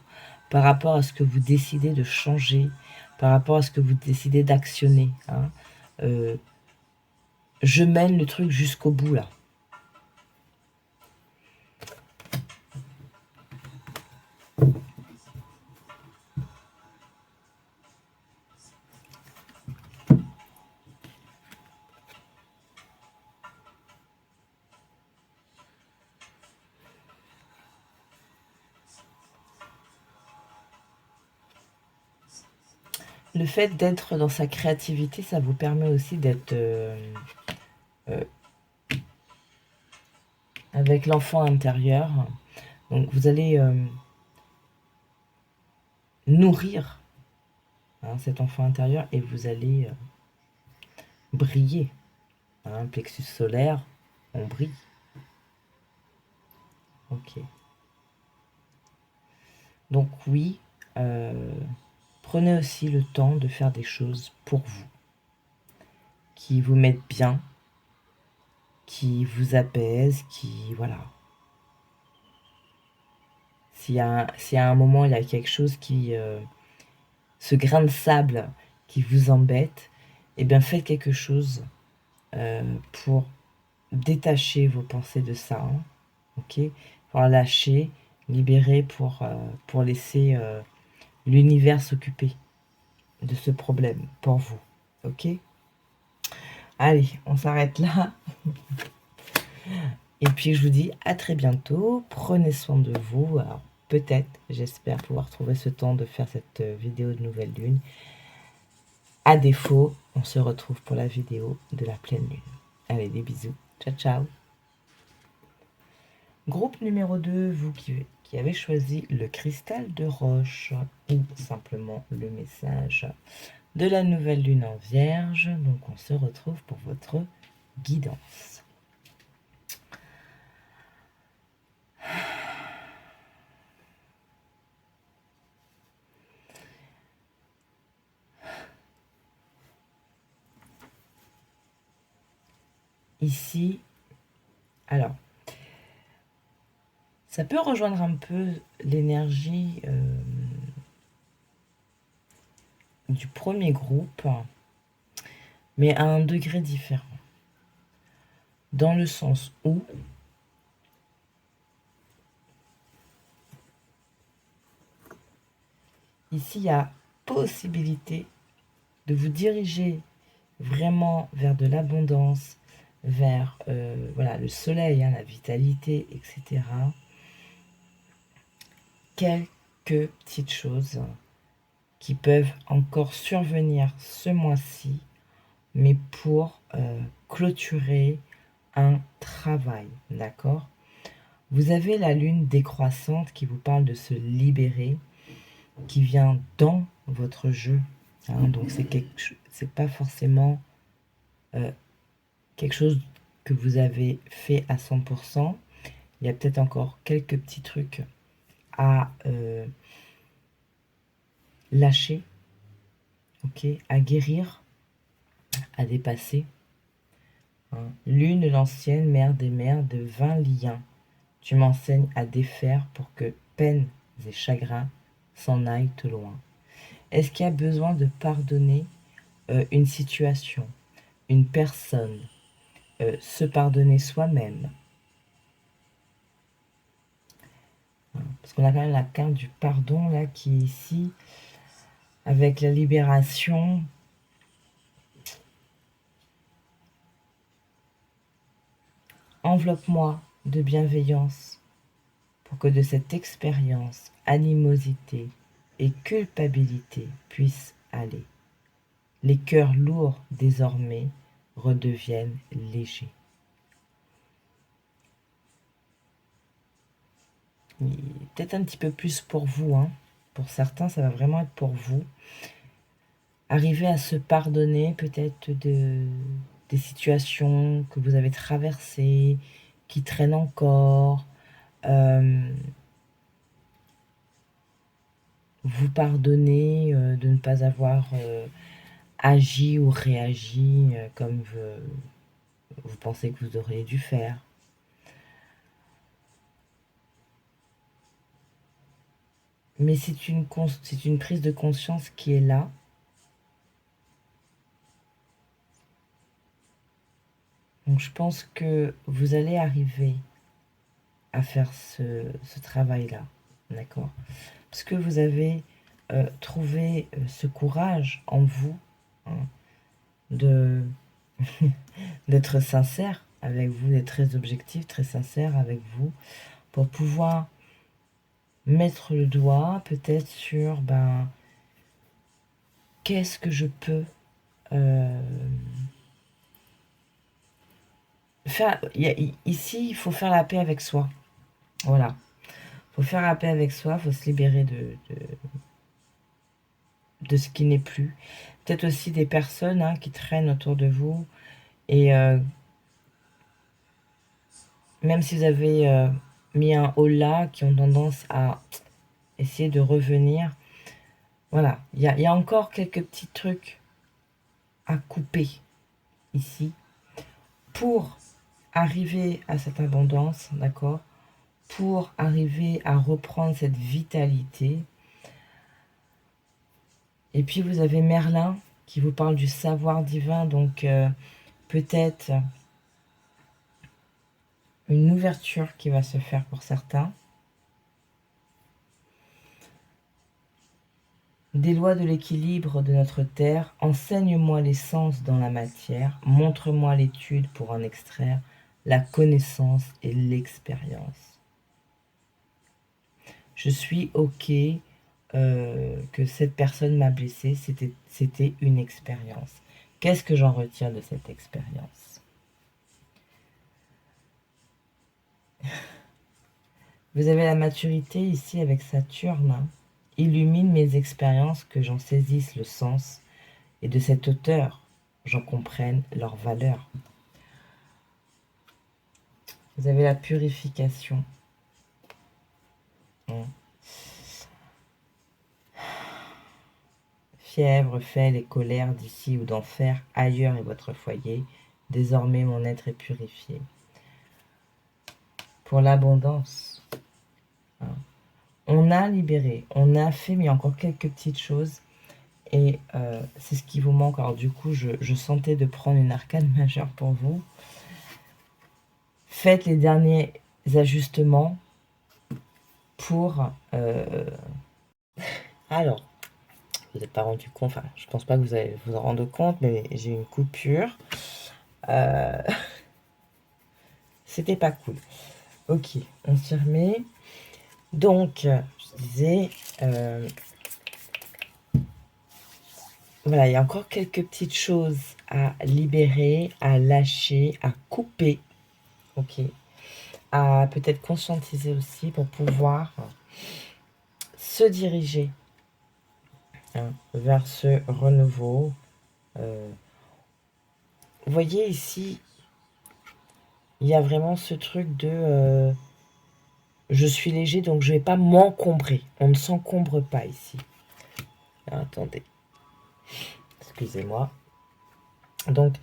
Speaker 1: par rapport à ce que vous décidez de changer, par rapport à ce que vous décidez d'actionner. Hein. Je mène le truc jusqu'au bout là. Le fait d'être dans sa créativité, ça vous permet aussi d'être avec l'enfant intérieur. Donc vous allez nourrir cet enfant intérieur et vous allez briller. Plexus solaire, on brille. Ok. Donc oui, prenez aussi le temps de faire des choses pour vous, qui vous mettent bien, qui vous apaisent, qui... Voilà. S'il y a un moment, il y a quelque chose qui... ce grain de sable qui vous embête, eh bien faites quelque chose pour détacher vos pensées de ça. Hein, ok, pour la lâcher, libérer pour laisser l'univers s'occuper de ce problème pour vous. Ok. Allez, on s'arrête là. Et puis je vous dis à très bientôt. Prenez soin de vous. Alors peut-être, j'espère pouvoir trouver ce temps de faire cette vidéo de nouvelle lune. À défaut, on se retrouve pour la vidéo de la pleine lune. Allez, des bisous. Ciao, ciao. Groupe numéro 2, vous qui avez choisi le cristal de roche ou simplement le message de la nouvelle lune en vierge. Donc on se retrouve pour votre guidance. Ici, alors, ça peut rejoindre un peu l'énergie du premier groupe, mais à un degré différent. Dans le sens où ici, il y a possibilité de vous diriger vraiment vers de l'abondance, vers voilà, le soleil, la vitalité, etc. Quelques petites choses qui peuvent encore survenir ce mois-ci, mais pour clôturer un travail, d'accord? Vous avez la lune décroissante qui vous parle de se libérer, qui vient dans votre jeu. Donc c'est pas forcément quelque chose que vous avez fait à 100%. Il y a peut-être encore quelques petits trucs à lâcher, ok, à guérir, à dépasser. Lune, l'ancienne mère des mères, de 20 liens. Tu m'enseignes à défaire pour que peines et chagrins s'en aillent au loin. Est-ce qu'il y a besoin de pardonner une situation, une personne, se pardonner soi-même? Parce qu'on a quand même la carte du pardon là qui est ici, avec la libération. Enveloppe-moi de bienveillance pour que de cette expérience, animosité et culpabilité puissent aller. Les cœurs lourds désormais redeviennent légers. peut-être un petit peu plus pour vous, hein. Pour certains, ça va vraiment être pour vous. Arriver à se pardonner peut-être des situations que vous avez traversées, qui traînent encore. Vous pardonner de ne pas avoir agi ou réagi comme vous pensez que vous auriez dû faire. Mais c'est une prise de conscience qui est là. Donc je pense que vous allez arriver à faire ce travail-là. D'accord? Parce que vous avez trouvé ce courage en vous, hein, d'être sincère avec vous, d'être très objectif, très sincère avec vous, pour pouvoir mettre le doigt peut-être sur qu'est-ce que je peux faire. Ici, il faut faire la paix avec soi. Voilà. Il faut faire la paix avec soi, il faut se libérer de ce qui n'est plus. Peut-être aussi des personnes qui traînent autour de vous. Et même si vous avez mis un haut là, qui ont tendance à essayer de revenir, voilà. Il y a encore quelques petits trucs à couper ici pour arriver à cette abondance, d'accord? Pour arriver à reprendre cette vitalité. Et puis vous avez Merlin qui vous parle du savoir divin, donc peut-être une ouverture qui va se faire pour certains. Des lois de l'équilibre de notre terre, enseigne-moi l'essence dans la matière, montre-moi l'étude pour en extraire la connaissance et l'expérience. Je suis OK que cette personne m'a blessé, c'était une expérience. Qu'est-ce que j'en retiens de cette expérience? Vous avez la maturité ici avec Saturne. Illumine mes expériences, que j'en saisisse le sens, et de cette hauteur, j'en comprenne leur valeur. Vous avez la purification. Fièvre, fait les colères d'ici ou d'enfer, ailleurs est votre foyer. Désormais mon être est purifié. Pour l'abondance. On a libéré, on a fait, mais il y a encore quelques petites choses. Et c'est ce qui vous manque. Alors du coup, je sentais de prendre une arcane majeure pour vous. Faites les derniers ajustements pour... Alors, vous n'êtes pas rendu compte, enfin, je pense pas que vous allez vous en rendre compte, mais j'ai une coupure. C'était pas cool. Ok, on s'y remet. Donc, je disais... voilà, il y a encore quelques petites choses à libérer, à lâcher, à couper. Ok. À peut-être conscientiser aussi pour pouvoir se diriger vers ce renouveau. Vous voyez ici, il y a vraiment ce truc de je suis léger, donc je ne vais pas m'encombrer. On ne s'encombre pas ici. Alors, attendez. Excusez-moi. Donc,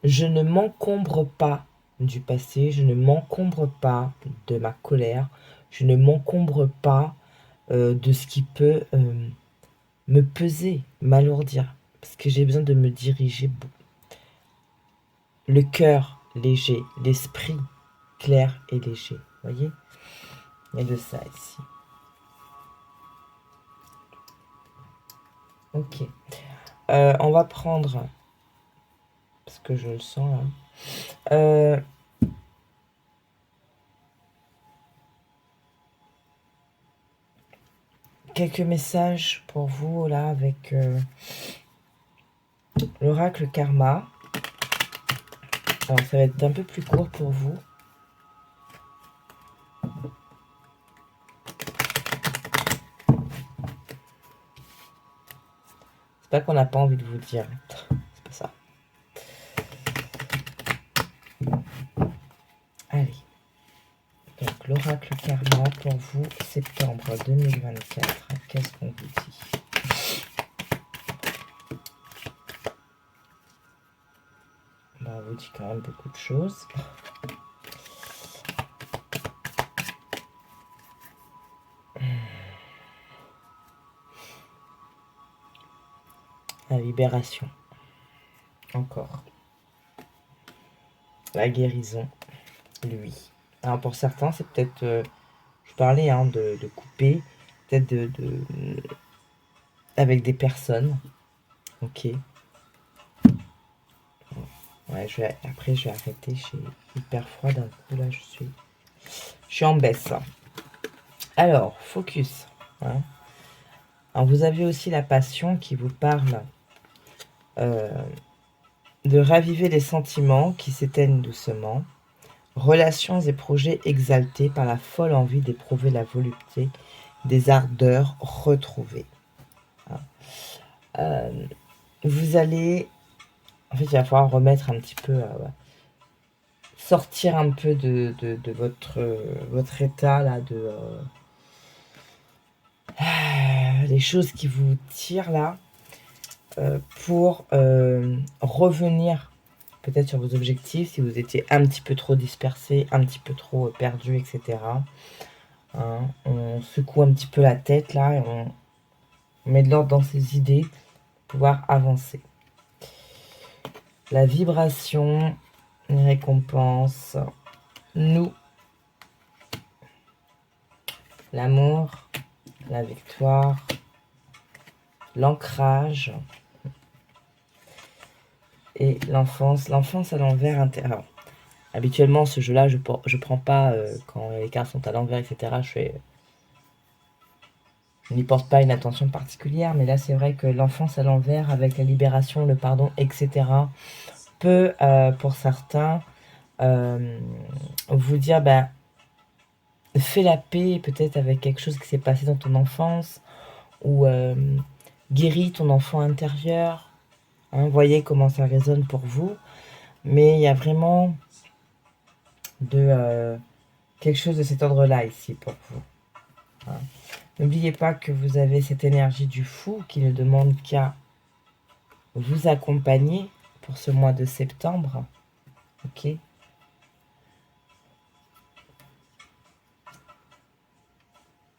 Speaker 1: je ne m'encombre pas du passé, je ne m'encombre pas de ma colère, je ne m'encombre pas de ce qui peut me peser, m'alourdir, parce que j'ai besoin de me diriger. Le cœur léger, l'esprit clair et léger. Vous voyez? Il y a de ça ici. Ok. On va prendre, parce que je le sens là, quelques messages pour vous là avec l'oracle karma. Alors ça va être un peu plus court pour vous. C'est pas qu'on n'a pas envie de vous dire. C'est pas ça. Allez. Donc, l'oracle karma pour vous, septembre 2024. Qu'est-ce qu'on vous dit? Bah, on vous dit quand même beaucoup de choses. La libération. Encore. La guérison. Lui. Alors pour certains, c'est peut-être... je parlais hein, de couper. Peut-être avec des personnes. Ok. Ouais, après je vais arrêter. Je suis hyper froid d'un coup. Là, je suis en baisse. Alors, focus. Hein. Alors, vous avez aussi la passion qui vous parle de raviver les sentiments qui s'éteignent doucement. Relations et projets exaltés par la folle envie d'éprouver la volupté des ardeurs retrouvées. Vous allez... En fait, il va falloir remettre un petit peu... sortir un peu de votre état, là, les choses qui vous tirent, là, pour revenir peut-être sur vos objectifs, si vous étiez un petit peu trop dispersé, un petit peu trop perdu, etc. Hein, on secoue un petit peu la tête, là, et on met de l'ordre dans ses idées pour pouvoir avancer. La vibration, les récompenses, nous, l'amour, la victoire, l'ancrage et l'enfance. L'enfance à l'envers intérieur. Habituellement, ce jeu-là, je prends pas quand les cartes sont à l'envers, etc. Je n'y porte pas une attention particulière, mais là, c'est vrai que l'enfance à l'envers, avec la libération, le pardon, etc., peut, pour certains, vous dire, ben, fais la paix peut-être avec quelque chose qui s'est passé dans ton enfance, ou guéris ton enfant intérieur. Hein, voyez comment ça résonne pour vous. Mais il y a vraiment quelque chose de cet ordre-là ici pour vous. Hein. N'oubliez pas que vous avez cette énergie du fou qui ne demande qu'à vous accompagner pour ce mois de septembre. Ok.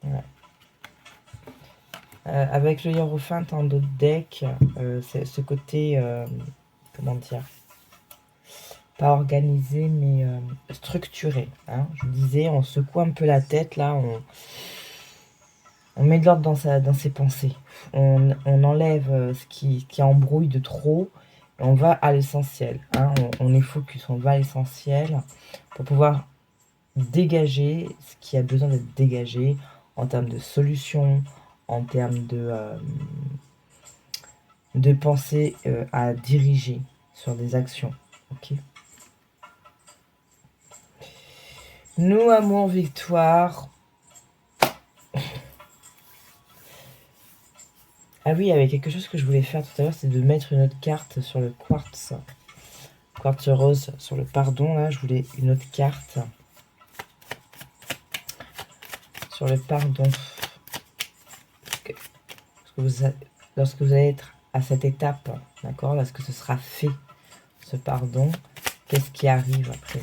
Speaker 1: Ouais. Avec le Hiérophant en d'autres decks, c'est ce côté, comment dire, pas organisé, mais structuré. Hein. Je vous disais, on secoue un peu la tête, là, on met de l'ordre dans ses pensées. On enlève ce qui embrouille de trop, et on va à l'essentiel. Hein. On est focus, on va à l'essentiel pour pouvoir dégager ce qui a besoin d'être dégagé en termes de solutions, en termes de pensée à diriger sur des actions. Ok. Nous, amour, victoire. Ah oui, il y avait quelque chose que je voulais faire tout à l'heure, c'est de mettre une autre carte sur le quartz. Quartz rose sur le pardon, là, je voulais une autre carte. Sur le pardon. Lorsque vous allez être à cette étape, d'accord, lorsque ce sera fait, ce pardon, qu'est-ce qui arrive après?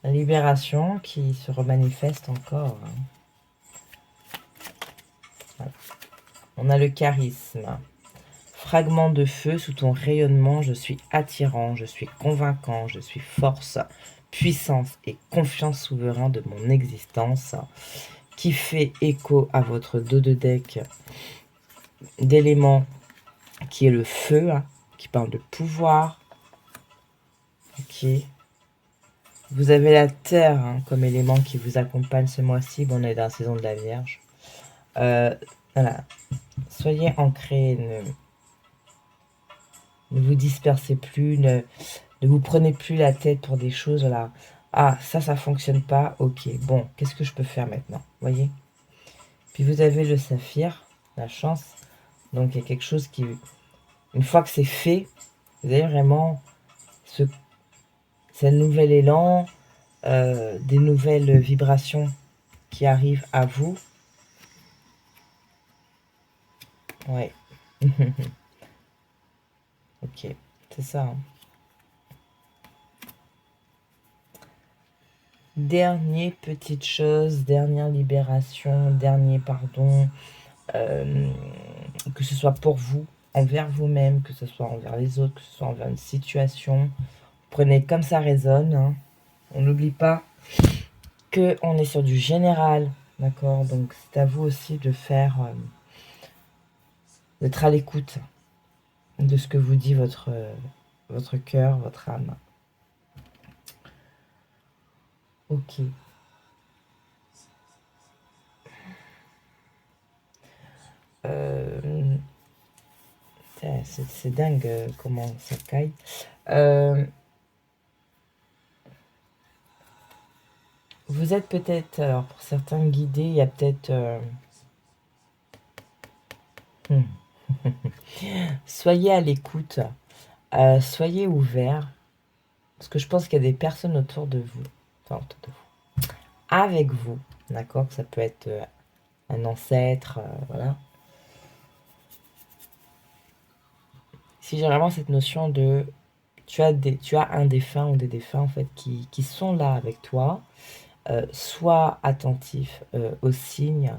Speaker 1: La libération qui se remanifeste encore. Voilà. On a le charisme. Fragment de feu sous ton rayonnement, je suis attirant, je suis convaincant, je suis force, puissance et confiance souverain de mon existence, qui fait écho à votre dos de deck d'éléments qui est le feu, hein, qui parle de pouvoir. Ok. Vous avez la terre hein, comme élément qui vous accompagne ce mois-ci. Bon, on est dans la saison de la Vierge. Voilà. Soyez ancrés. Ne vous dispersez plus. Ne vous prenez plus la tête pour des choses. Voilà. Ah, ça fonctionne pas. Ok. Bon, qu'est-ce que je peux faire maintenant? Voyez? Puis vous avez le saphir, la chance. Donc il y a quelque chose qui, une fois que c'est fait, vous avez vraiment ce nouvel élan, des nouvelles vibrations qui arrivent à vous. Ouais. Ok, c'est ça. Hein. Dernière petite chose, dernière libération, dernier pardon, que ce soit pour vous, envers vous-même, que ce soit envers les autres, que ce soit envers une situation. Prenez comme ça résonne. Hein. On n'oublie pas qu'on est sur du général, d'accord? Donc c'est à vous aussi de faire, d'être à l'écoute de ce que vous dit votre cœur, votre âme. Ok. C'est dingue comment ça caille. Vous êtes peut-être, alors pour certains guidés, il y a peut-être... soyez à l'écoute, soyez ouverts, parce que je pense qu'il y a des personnes autour de vous, enfin autour de vous, avec vous, d'accord? Ça peut être un ancêtre, voilà. Si j'ai vraiment cette notion de... Tu as un défunt ou des défunts en fait qui sont là avec toi, sois attentif aux signes.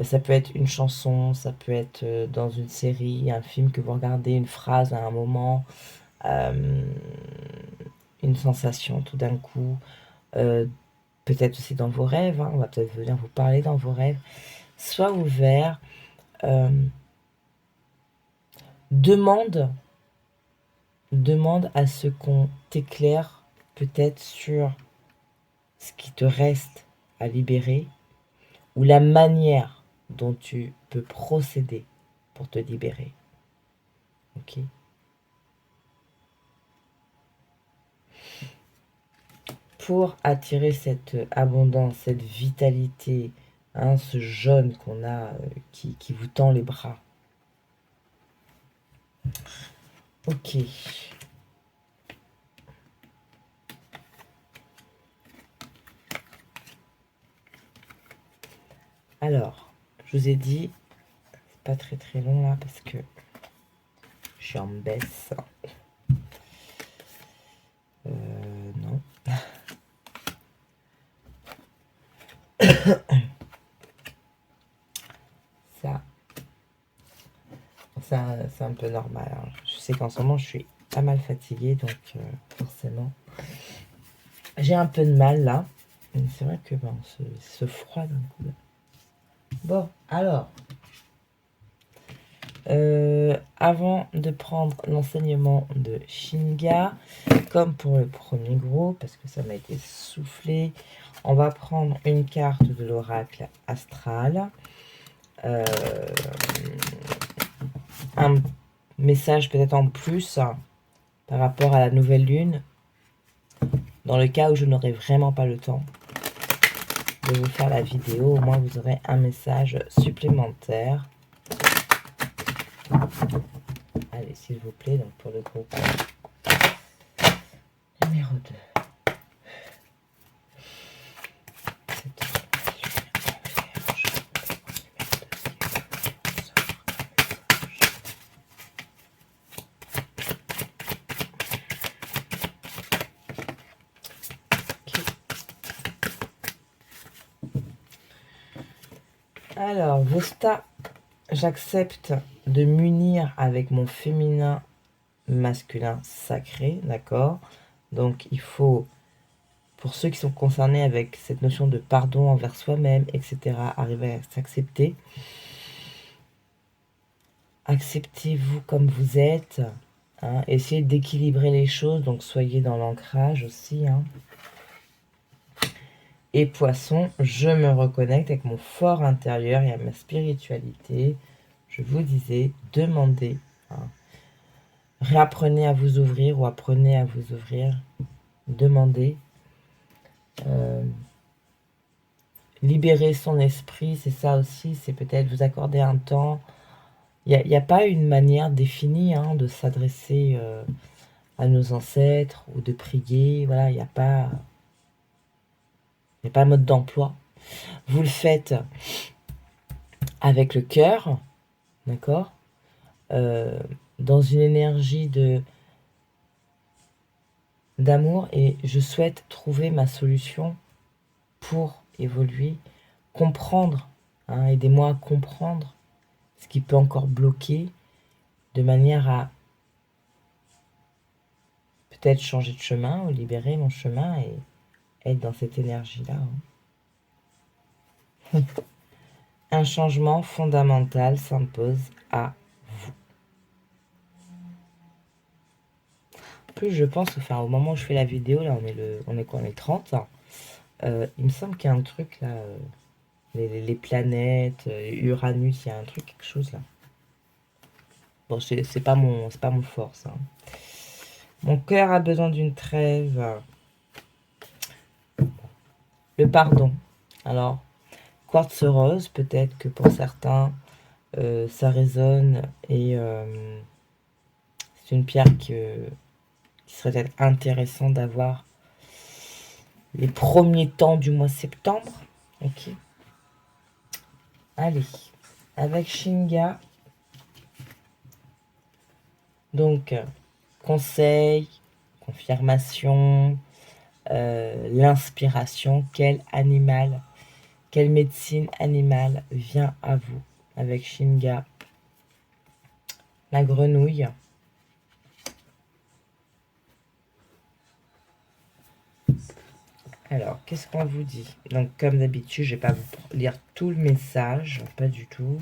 Speaker 1: Ça peut être une chanson, ça peut être dans une série, un film que vous regardez, une phrase à un moment, une sensation tout d'un coup, peut-être aussi dans vos rêves, hein, on va peut-être venir vous parler dans vos rêves. Sois ouvert, demande à ce qu'on t'éclaire peut-être sur ce qui te reste à libérer ou la manière dont tu peux procéder pour te libérer. Ok ? Pour attirer cette abondance, cette vitalité, hein, ce jaune qu'on a qui vous tend les bras. Ok. Alors, je vous ai dit, c'est pas très long là parce que je suis en baisse. Non. Ça, c'est un peu normal. Hein. Je sais qu'en ce moment, je suis pas mal fatiguée, donc forcément, j'ai un peu de mal là. C'est vrai que ben, ce froid d'un coup. Là. Bon, alors, avant de prendre l'enseignement de Shinga, comme pour le premier groupe, parce que ça m'a été soufflé, on va prendre une carte de l'oracle astral. Un message peut-être en plus par rapport à la nouvelle lune, dans le cas où je n'aurai vraiment pas le temps de vous faire la vidéo, au moins vous aurez un message supplémentaire. Allez, s'il vous plaît, donc pour le groupe numéro 2. Alors, Vosta, j'accepte de m'unir avec mon féminin masculin sacré, d'accord? Donc, il faut, pour ceux qui sont concernés avec cette notion de pardon envers soi-même, etc., arriver à s'accepter. Acceptez-vous comme vous êtes. Hein, essayez d'équilibrer les choses, donc soyez dans l'ancrage aussi. Hein. Et poisson, je me reconnecte avec mon fort intérieur et à ma spiritualité. Je vous disais, demandez. Hein. Réapprenez à vous ouvrir ou apprenez à vous ouvrir. Demandez. libérer son esprit, c'est ça aussi, c'est peut-être vous accorder un temps. Il n'y a pas une manière définie hein, de s'adresser à nos ancêtres ou de prier. Voilà, il n'y a pas un mode d'emploi. Vous le faites avec le cœur, d'accord, dans une énergie d'amour, et je souhaite trouver ma solution pour évoluer, comprendre, hein, aidez-moi à comprendre ce qui peut encore bloquer, de manière à peut-être changer de chemin ou libérer mon chemin et être dans cette énergie-là. Hein. Un changement fondamental s'impose à vous. En plus, je pense, enfin, au moment où je fais la vidéo, là, on est quoi, on est 30. Il me semble qu'il y a un truc là, les planètes, Uranus, il y a un truc, quelque chose là. Bon, c'est pas mon fort, ça. Mon cœur a besoin d'une trêve. Le pardon. Alors, quartz rose, peut-être que pour certains, ça résonne et c'est une pierre qui serait peut-être intéressant d'avoir les premiers temps du mois de septembre. Ok. Allez, avec Shinga. Donc, conseil, confirmation, l'inspiration. Quel animal, quelle médecine animale vient à vous avec Shinga? La grenouille. Alors, qu'est-ce qu'on vous dit? Donc, comme d'habitude, je ne vais pas vous lire tout le message, pas du tout.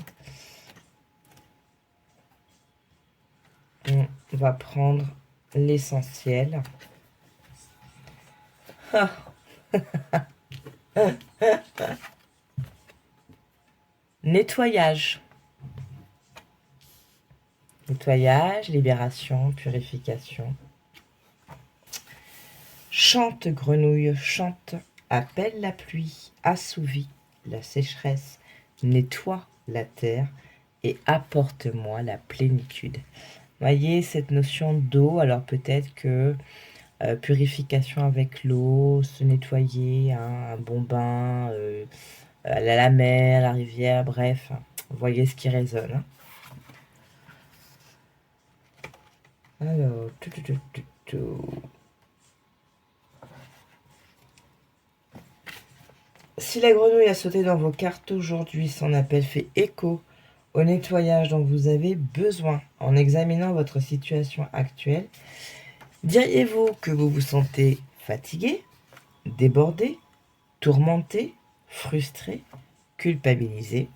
Speaker 1: On va prendre l'essentiel. Nettoyage. Nettoyage, libération, purification. Chante, grenouille, chante. Appelle la pluie, assouvit la sécheresse. Nettoie la terre et apporte-moi la plénitude. Voyez cette notion d'eau, alors peut-être que purification avec l'eau, se nettoyer, hein, un bon bain, la mer, la rivière, bref, vous voyez ce qui résonne. Hein. Alors, si la grenouille a sauté dans vos cartes aujourd'hui, son appel fait écho au nettoyage dont vous avez besoin en examinant votre situation actuelle. Diriez-vous que vous vous sentez fatigué, débordé, tourmenté, frustré, culpabilisé,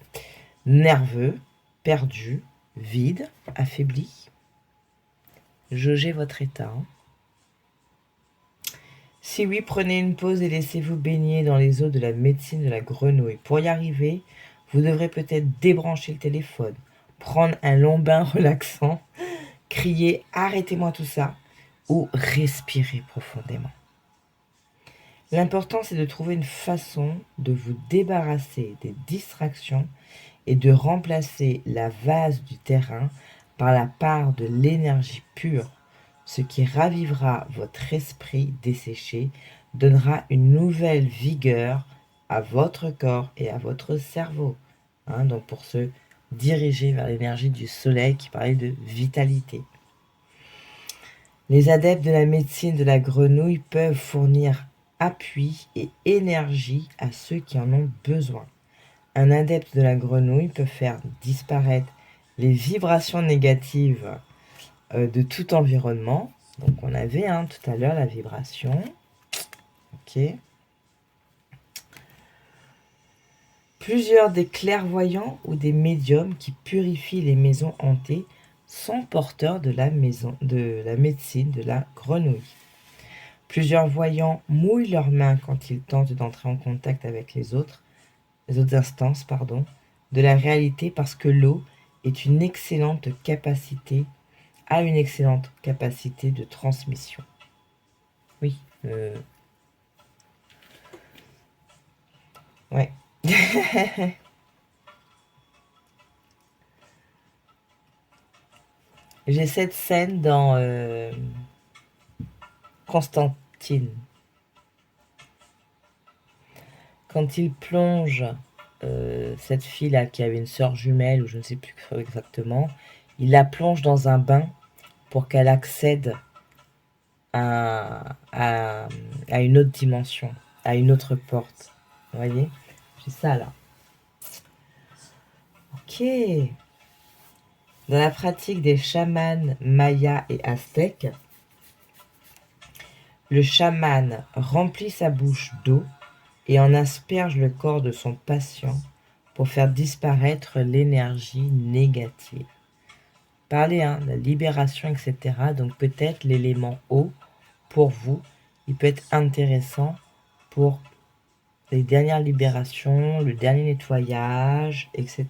Speaker 1: nerveux, perdu, vide, affaibli? Jaugez votre état. Hein. Si oui, prenez une pause et laissez-vous baigner dans les eaux de la médecine de la grenouille. Pour y arriver, vous devrez peut-être débrancher le téléphone, prendre un long bain relaxant, crier « arrêtez-moi tout ça » ou respirer profondément. L'important, c'est de trouver une façon de vous débarrasser des distractions et de remplacer la vase du terrain par la part de l'énergie pure. Ce qui ravivera votre esprit desséché, donnera une nouvelle vigueur à votre corps et à votre cerveau. Hein, donc pour se diriger vers l'énergie du soleil qui parlait de vitalité. Les adeptes de la médecine de la grenouille peuvent fournir appui et énergie à ceux qui en ont besoin. Un adepte de la grenouille peut faire disparaître les vibrations négatives de tout environnement. Donc on avait tout à l'heure la vibration. Ok. Plusieurs des clairvoyants ou des médiums qui purifient les maisons hantées sont porteurs de la médecine de la grenouille. Plusieurs voyants mouillent leurs mains quand ils tentent d'entrer en contact avec les autres instances, de la réalité, parce que l'eau est une excellente capacité de transmission. Oui. Ouais. J'ai cette scène dans Constantine. Quand il plonge cette fille-là qui avait une sœur jumelle, ou je ne sais plus exactement, il la plonge dans un bain pour qu'elle accède à une autre dimension, à une autre porte. Vous voyez? C'est ça là. Ok. Dans la pratique des chamans mayas et aztèques, le chaman remplit sa bouche d'eau et en asperge le corps de son patient pour faire disparaître l'énergie négative. Parlez, hein, de la libération, etc. Donc peut-être l'élément eau, pour vous, il peut être intéressant pour les dernières libérations, le dernier nettoyage, etc.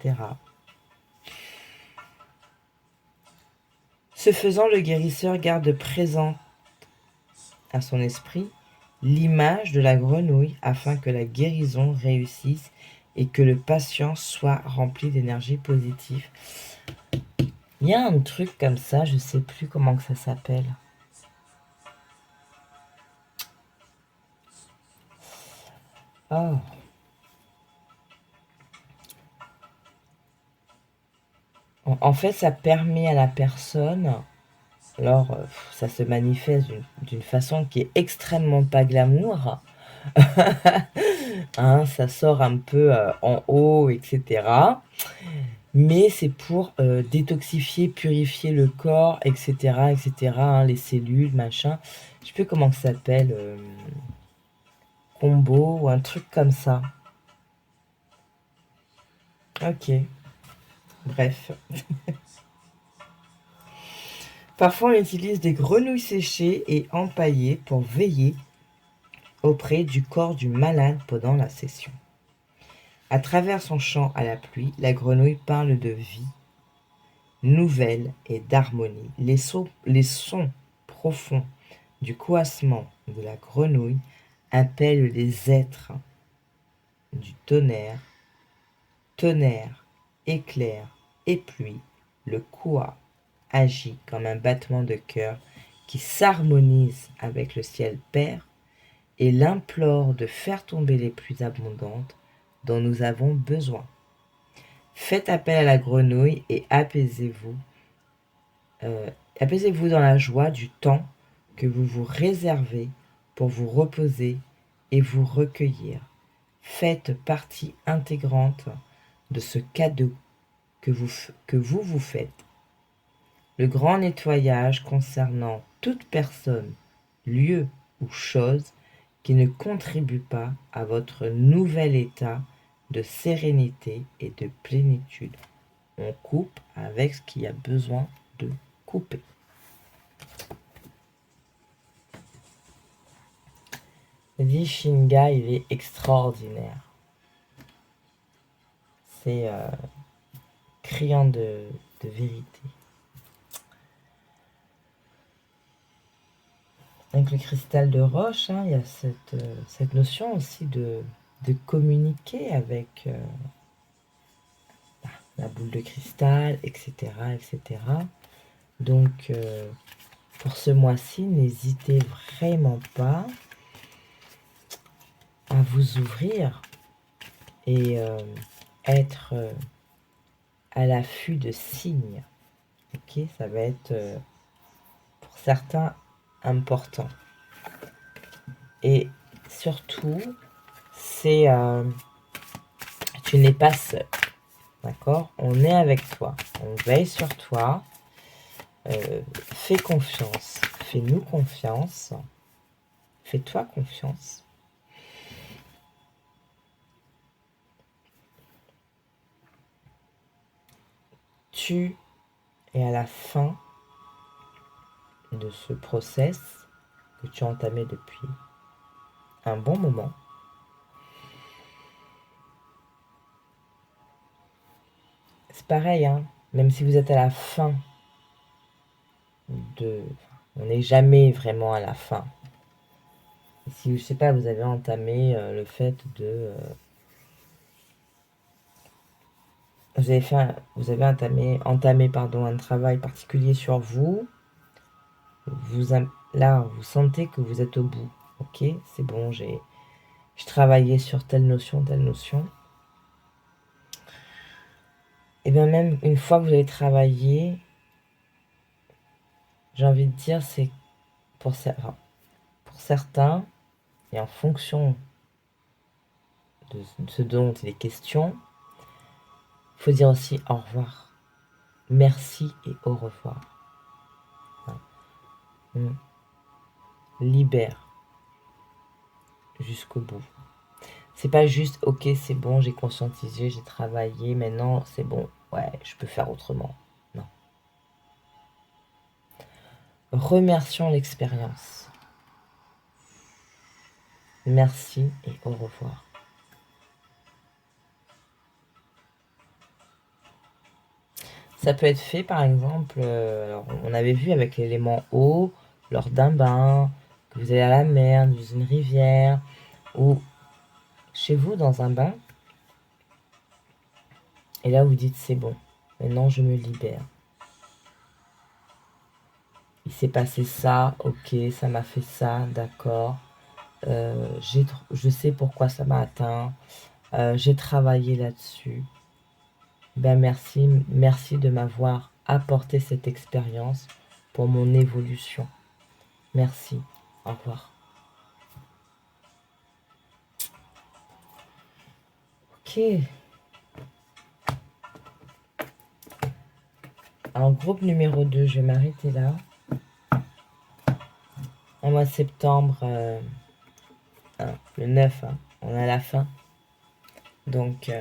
Speaker 1: Ce faisant, le guérisseur garde présent à son esprit l'image de la grenouille afin que la guérison réussisse et que le patient soit rempli d'énergie positive. Il y a un truc comme ça, je ne sais plus comment que ça s'appelle. Oh. En fait, ça permet à la personne, alors ça se manifeste d'une façon qui est extrêmement pas glamour, hein, ça sort un peu en haut, etc. Mais c'est pour détoxifier, purifier le corps, etc., etc., hein, les cellules, machin. Je sais plus comment ça s'appelle, combo ou un truc comme ça. Ok, bref. Parfois, on utilise des grenouilles séchées et empaillées pour veiller auprès du corps du malade pendant la session. À travers son chant à la pluie, la grenouille parle de vie nouvelle et d'harmonie. Les sons profonds du coassement de la grenouille appellent les êtres du tonnerre, éclair et pluie. Le koa agit comme un battement de cœur qui s'harmonise avec le ciel père et l'implore de faire tomber les pluies abondantes dont nous avons besoin. Faites appel à la grenouille et apaisez-vous. Apaisez-vous dans la joie du temps que vous vous réservez pour vous reposer et vous recueillir. Faites partie intégrante de ce cadeau que vous faites. Le grand nettoyage concernant toute personne, lieu ou chose qui ne contribue pas à votre nouvel état de sérénité et de plénitude. On coupe avec ce qu'il y a besoin de couper. Dit Shinga, il est extraordinaire. C'est criant de vérité. Avec le cristal de roche, hein, il y a cette notion aussi de communiquer avec la boule de cristal, etc. etc. Donc, pour ce mois-ci, n'hésitez vraiment pas à vous ouvrir et être à l'affût de signes. Ok, ça va être pour certains important. Et surtout, c'est tu n'es pas seul. D'accord? On est avec toi. On veille sur toi. Fais confiance. Fais-nous confiance. Fais-toi confiance. Tu es à la fin de ce process que tu as entamé depuis un bon moment. C'est pareil, hein, même si vous êtes à la fin de... On n'est jamais vraiment à la fin. Si, je sais pas, vous avez entamé le fait de vous avez entamé pardon, un travail particulier sur vous. Là, vous sentez que vous êtes au bout. Ok, c'est bon, j'ai travaillé sur telle notion, telle notion. Et bien même une fois que vous avez travaillé, j'ai envie de dire, c'est pour certains, et en fonction de ce dont il est question, il faut dire aussi au revoir. Merci et au revoir. Libère jusqu'au bout. C'est pas juste, ok, c'est bon, j'ai conscientisé, j'ai travaillé, maintenant c'est bon, ouais, je peux faire autrement. Non. Remercions l'expérience. Merci et au revoir. Ça peut être fait, par exemple, alors, on avait vu avec l'élément eau, lors d'un bain, que vous allez à la mer, dans une rivière, ou chez vous dans un bain, et là vous dites c'est bon, maintenant je me libère. Il s'est passé ça, ok, ça m'a fait ça, d'accord. Je sais pourquoi ça m'a atteint. J'ai travaillé là-dessus. Ben merci de m'avoir apporté cette expérience pour mon évolution. Merci. Au revoir. Ok. Alors, groupe numéro 2, je vais m'arrêter là. En mois de septembre, le 9, hein, on est à la fin. Donc,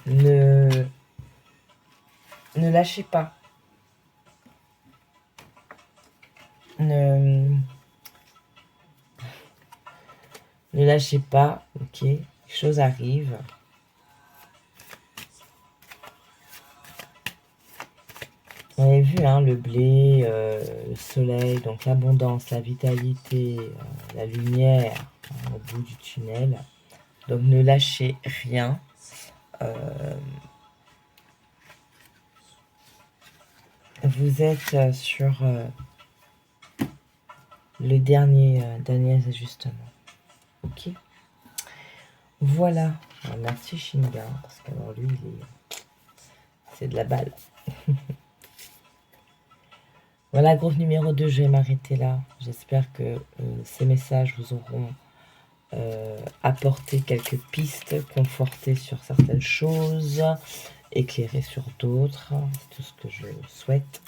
Speaker 1: ne lâchez pas. Ne lâchez pas, ok. Les choses arrivent. On avait vu hein, le blé, le soleil, donc l'abondance, la vitalité, la lumière hein, au bout du tunnel. Donc ne lâchez rien. Vous êtes sur le dernier ajustement. Ok. Voilà. Alors, merci Shinga, parce qu'alors lui, c'est de la balle. Voilà, groupe numéro 2, je vais m'arrêter là. J'espère que ces messages vous auront apporté quelques pistes, conforté sur certaines choses, éclairé sur d'autres. C'est tout ce que je souhaite.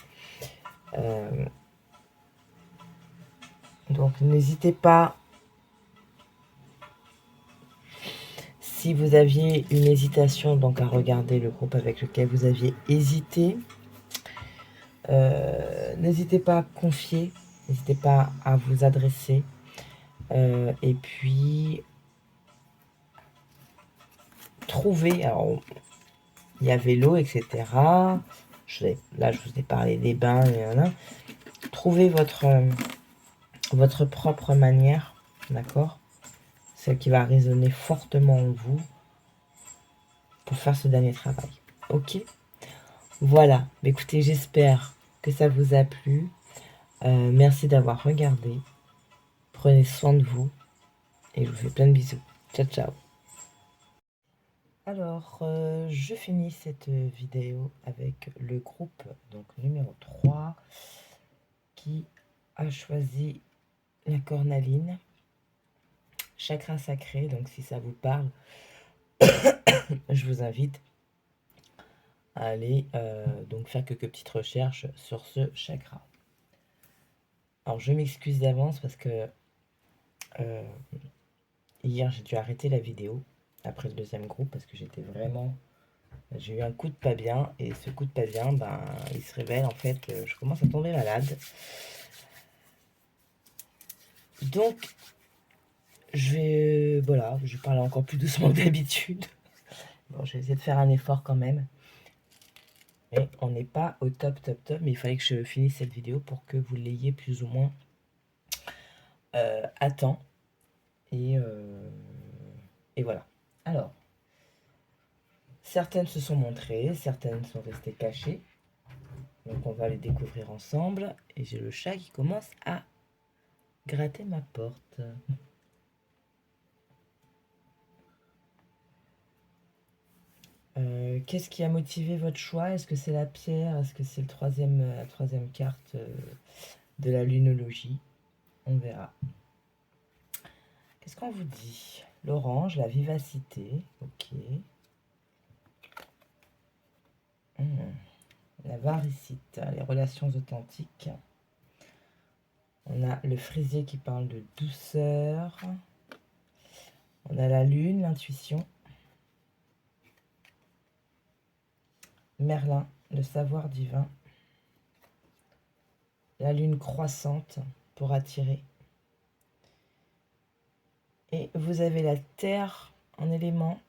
Speaker 1: Donc n'hésitez pas, si vous aviez une hésitation, donc à regarder le groupe avec lequel vous aviez hésité. N'hésitez pas à confier, n'hésitez pas à vous adresser. Et puis, trouver, alors il y avait l'eau, etc. Là, je vous ai parlé des bains, trouvez votre propre manière, d'accord? Celle qui va résonner fortement en vous pour faire ce dernier travail. Ok? Voilà. Écoutez, j'espère que ça vous a plu. Merci d'avoir regardé. Prenez soin de vous. Et je vous fais plein de bisous. Ciao, ciao. Alors, je finis cette vidéo avec le groupe donc numéro 3 qui a choisi la cornaline, chakra sacré. Donc, si ça vous parle, je vous invite à aller donc faire quelques petites recherches sur ce chakra. Alors, je m'excuse d'avance parce que hier, j'ai dû arrêter la vidéo après le deuxième groupe parce que j'ai eu un coup de pas bien, et ce coup de pas bien, ben, il se révèle en fait, je commence à tomber malade. Donc, voilà, je vais parler encore plus doucement que d'habitude. Bon, je vais essayer de faire un effort quand même. Mais on n'est pas au top, mais il fallait que je finisse cette vidéo pour que vous l'ayez plus ou moins à temps. Et voilà. Alors, certaines se sont montrées, certaines sont restées cachées. Donc on va les découvrir ensemble. Et j'ai le chat qui commence à gratter ma porte. Qu'est-ce qui a motivé votre choix? Est-ce que c'est la pierre? Est-ce que c'est la troisième carte de la lunologie? On verra. Qu'est-ce qu'on vous dit? L'orange, la vivacité. Ok. La varicite, les relations authentiques. On a le fraisier qui parle de douceur. On a la lune, l'intuition. Merlin, le savoir divin. La lune croissante pour attirer. Et vous avez la terre en élément.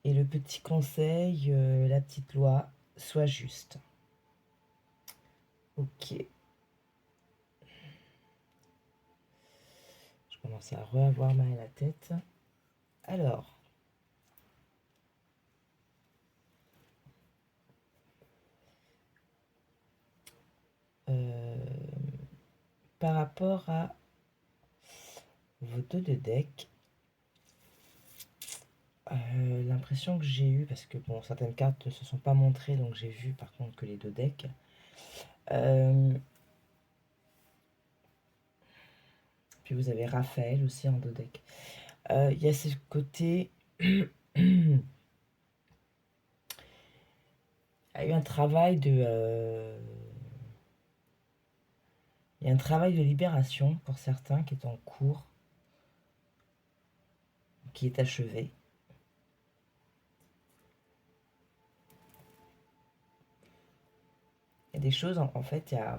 Speaker 1: Et le petit conseil, la petite loi, sois juste. Ok. Je commence à reavoir mal à la tête. Alors. Par rapport à vos deux de deck, l'impression que j'ai eue, parce que bon, certaines cartes ne se sont pas montrées, donc j'ai vu par contre que les deux decks. Puis vous avez Raphaël aussi en deux decks. Il y a ce côté. Il y a eu un travail de. Il y a un travail de libération pour certains qui est en cours, qui est achevé. Il y a des choses, en fait, il y a.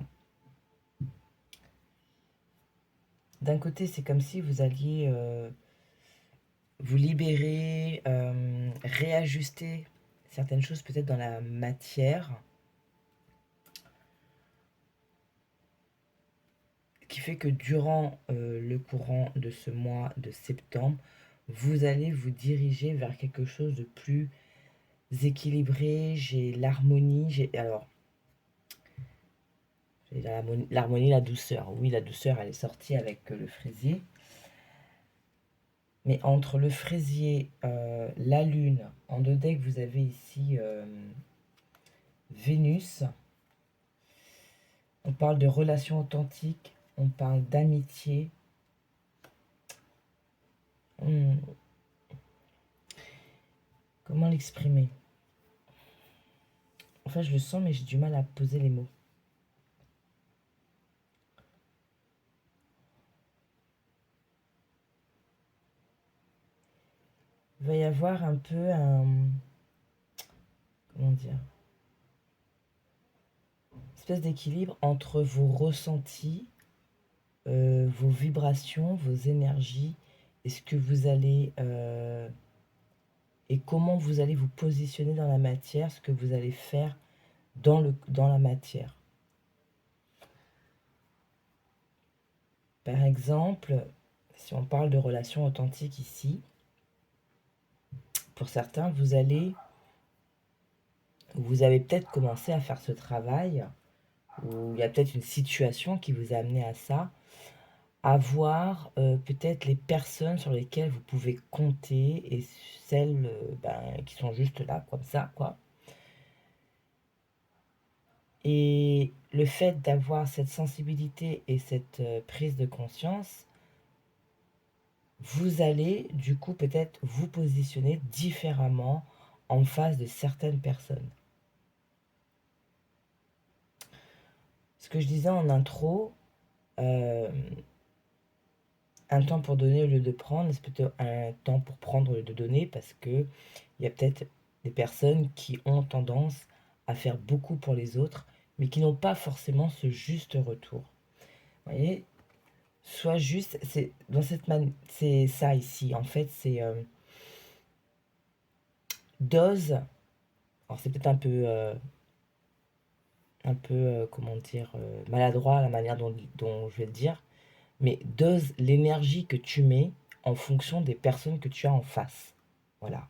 Speaker 1: D'un côté, c'est comme si vous alliez vous libérer, réajuster certaines choses peut-être dans la matière, qui fait que durant le courant de ce mois de septembre, vous allez vous diriger vers quelque chose de plus équilibré. J'ai l'harmonie, j'ai l'harmonie, la douceur. Oui, la douceur, elle est sortie avec le fraisier. Mais entre le fraisier, la lune, en deux decks, vous avez ici Vénus. On parle de relations authentiques, on parle d'amitié. Comment l'exprimer? En fait, je le sens, mais j'ai du mal à poser les mots. Il va y avoir un peu un... Comment dire? Une espèce d'équilibre entre vos ressentis, vos vibrations, vos énergies, et ce que vous allez... et comment vous allez vous positionner dans la matière, ce que vous allez faire dans la matière. Par exemple, si on parle de relations authentiques ici, pour certains, vous avez peut-être commencé à faire ce travail, ou il y a peut-être une situation qui vous a amené à ça, à voir peut-être les personnes sur lesquelles vous pouvez compter et celles qui sont juste là, comme ça, quoi. Et le fait d'avoir cette sensibilité et cette prise de conscience, vous allez du coup peut-être vous positionner différemment en face de certaines personnes. Ce que je disais en intro, un temps pour donner au lieu de prendre, c'est plutôt un temps pour prendre au lieu de donner, parce que il y a peut-être des personnes qui ont tendance à faire beaucoup pour les autres, mais qui n'ont pas forcément ce juste retour. Vous voyez, soit juste, c'est dans c'est ça ici. En fait, c'est dose. Alors c'est peut-être un peu comment dire, maladroit la manière dont je vais le dire, mais dose l'énergie que tu mets en fonction des personnes que tu as en face. Voilà.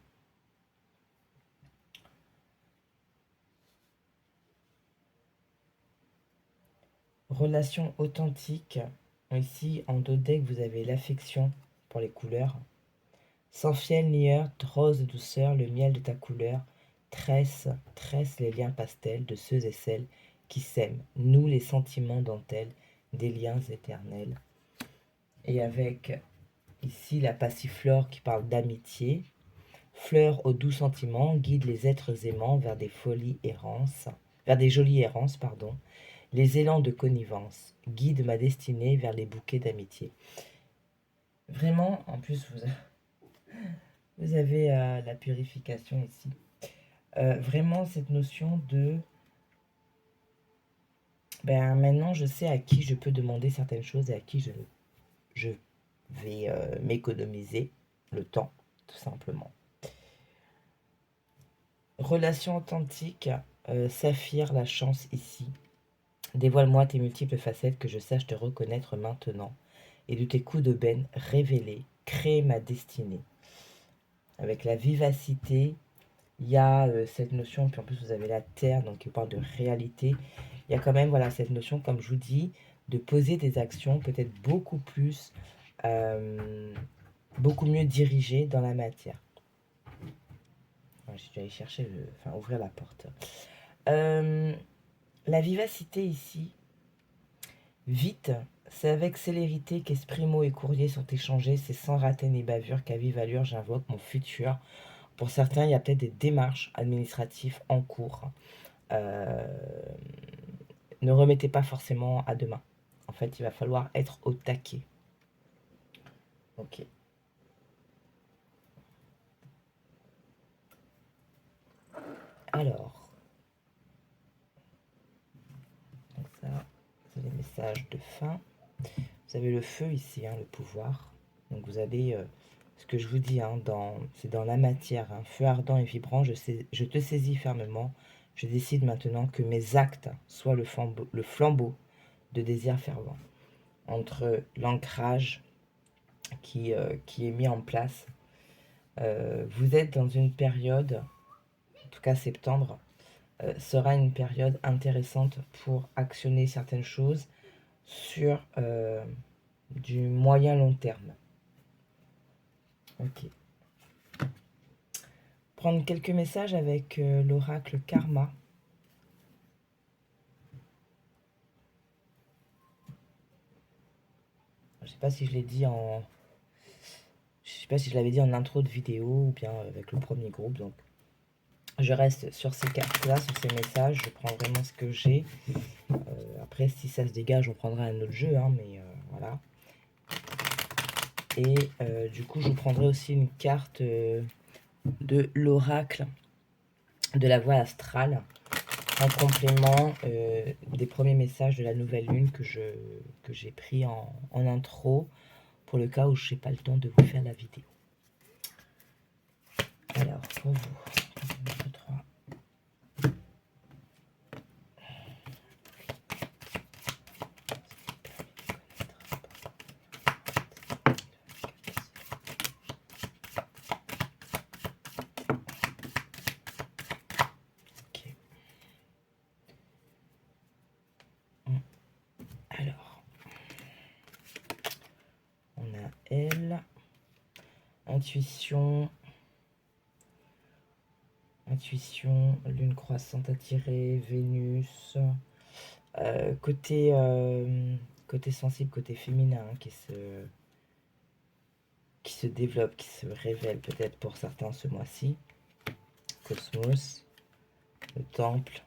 Speaker 1: Relation authentique. Ici, en dos de deck, vous avez l'affection pour les couleurs. Sans fiel ni heurte, rose de douceur, le miel de ta couleur, tresse les liens pastels de ceux et celles qui s'aiment, nous les sentiments dentelles, des liens éternels. Et avec ici la passiflore qui parle d'amitié, fleur aux doux sentiments, guide les êtres aimants vers des jolies errances, pardon. Les élans de connivence, guide ma destinée vers les bouquets d'amitié. Vraiment, en plus, vous avez la purification ici. Vraiment, cette notion de... Ben, maintenant, je sais à qui je peux demander certaines choses et à qui je vais m'économiser le temps, tout simplement. Relation authentique, saphir, la chance ici. Dévoile-moi tes multiples facettes, que je sache te reconnaître maintenant. Et de tes coups de benne révélés, crée ma destinée. Avec la vivacité, il y a cette notion, puis en plus vous avez la terre, donc qui parle de réalité. Il y a quand même, voilà, cette notion, comme je vous dis, de poser des actions peut-être beaucoup plus, beaucoup mieux dirigées dans la matière. J'ai dû aller chercher, enfin ouvrir la porte. La vivacité ici, vite, c'est avec célérité qu'esprit, mots et courriers sont échangés, c'est sans rater ni bavure qu'à vive allure j'invoque mon futur. Pour certains, il y a peut-être des démarches administratives en cours. Ne remettez pas forcément à demain. En fait, il va falloir être au taquet. Ok. Alors. Donc ça, c'est les messages de fin. Vous avez le feu ici, hein, le pouvoir. Donc vous avez ce que je vous dis, hein, c'est dans la matière. Un feu ardent et vibrant, je te saisis fermement. Je décide maintenant que mes actes soient le flambeau de désir fervent. Entre l'ancrage qui est mis en place, vous êtes dans une période, en tout cas septembre, sera une période intéressante pour actionner certaines choses sur du moyen long terme. Ok. Prendre quelques messages avec l'oracle Karma. Je sais pas si je l'ai dit en... Je sais pas si je l'avais dit en intro de vidéo ou bien avec le premier groupe. Donc, je reste sur ces cartes-là, sur ces messages. Je prends vraiment ce que j'ai. Après, si ça se dégage, on prendra un autre jeu. Hein, mais voilà. Et du coup, je vous prendrai aussi une carte de l'oracle de la voie astrale en complément des premiers messages de la nouvelle lune que j'ai pris en intro pour le cas où je n'ai pas le temps de vous faire la vidéo. Alors, pour vous, 1, 2, 3. Alors, on a elle, intuition, lune croissante attirée, Vénus, côté sensible, côté féminin qui se développe, qui se révèle peut-être pour certains ce mois-ci. Cosmos, le temple,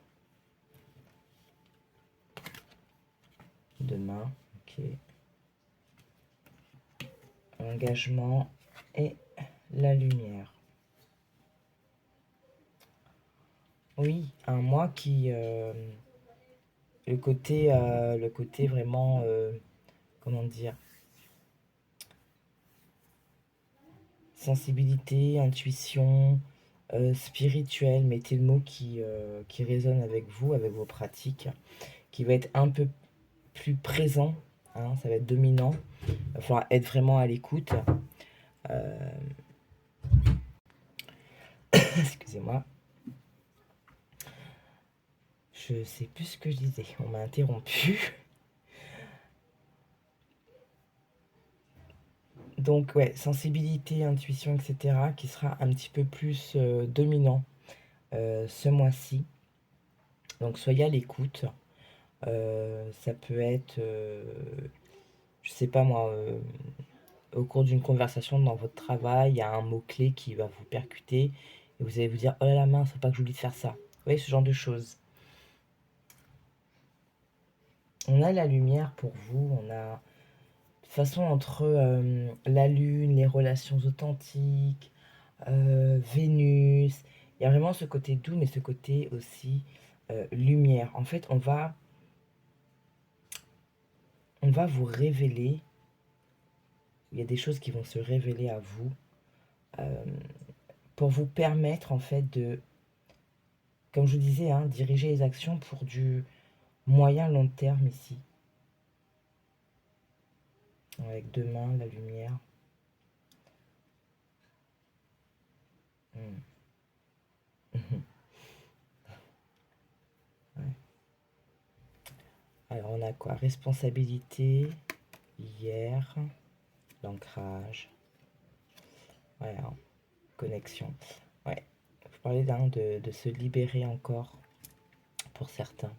Speaker 1: demain, ok. Engagement et la lumière. Oui, un mois qui... le côté vraiment... comment dire, sensibilité, intuition, spirituel, mettez le mot qui résonne avec vous, avec vos pratiques, qui va être un peu plus présent, hein, ça va être dominant, il va falloir être vraiment à l'écoute. Excusez-moi. Je sais plus ce que je disais. On m'a interrompu. Donc, ouais, sensibilité, intuition, etc., qui sera un petit peu plus dominant ce mois-ci. Donc, soyez à l'écoute. Ça peut être, je sais pas moi, au cours d'une conversation dans votre travail, il y a un mot-clé qui va vous percuter et vous allez vous dire, oh là la mince, faut pas que j'oublie de faire ça. Vous voyez, ce genre de choses. On a la lumière pour vous, on a de toute façon entre la lune, les relations authentiques, Vénus, il y a vraiment ce côté doux, mais ce côté aussi lumière. En fait, on va vous révéler, il y a des choses qui vont se révéler à vous pour vous permettre en fait de, comme je vous disais, hein, diriger les actions pour du moyen long terme ici. Avec deux mains, la lumière. Ouais. Alors on a quoi? Responsabilité, hier, l'ancrage, voilà, connexion. Ouais, vous parlez de se libérer encore pour certains.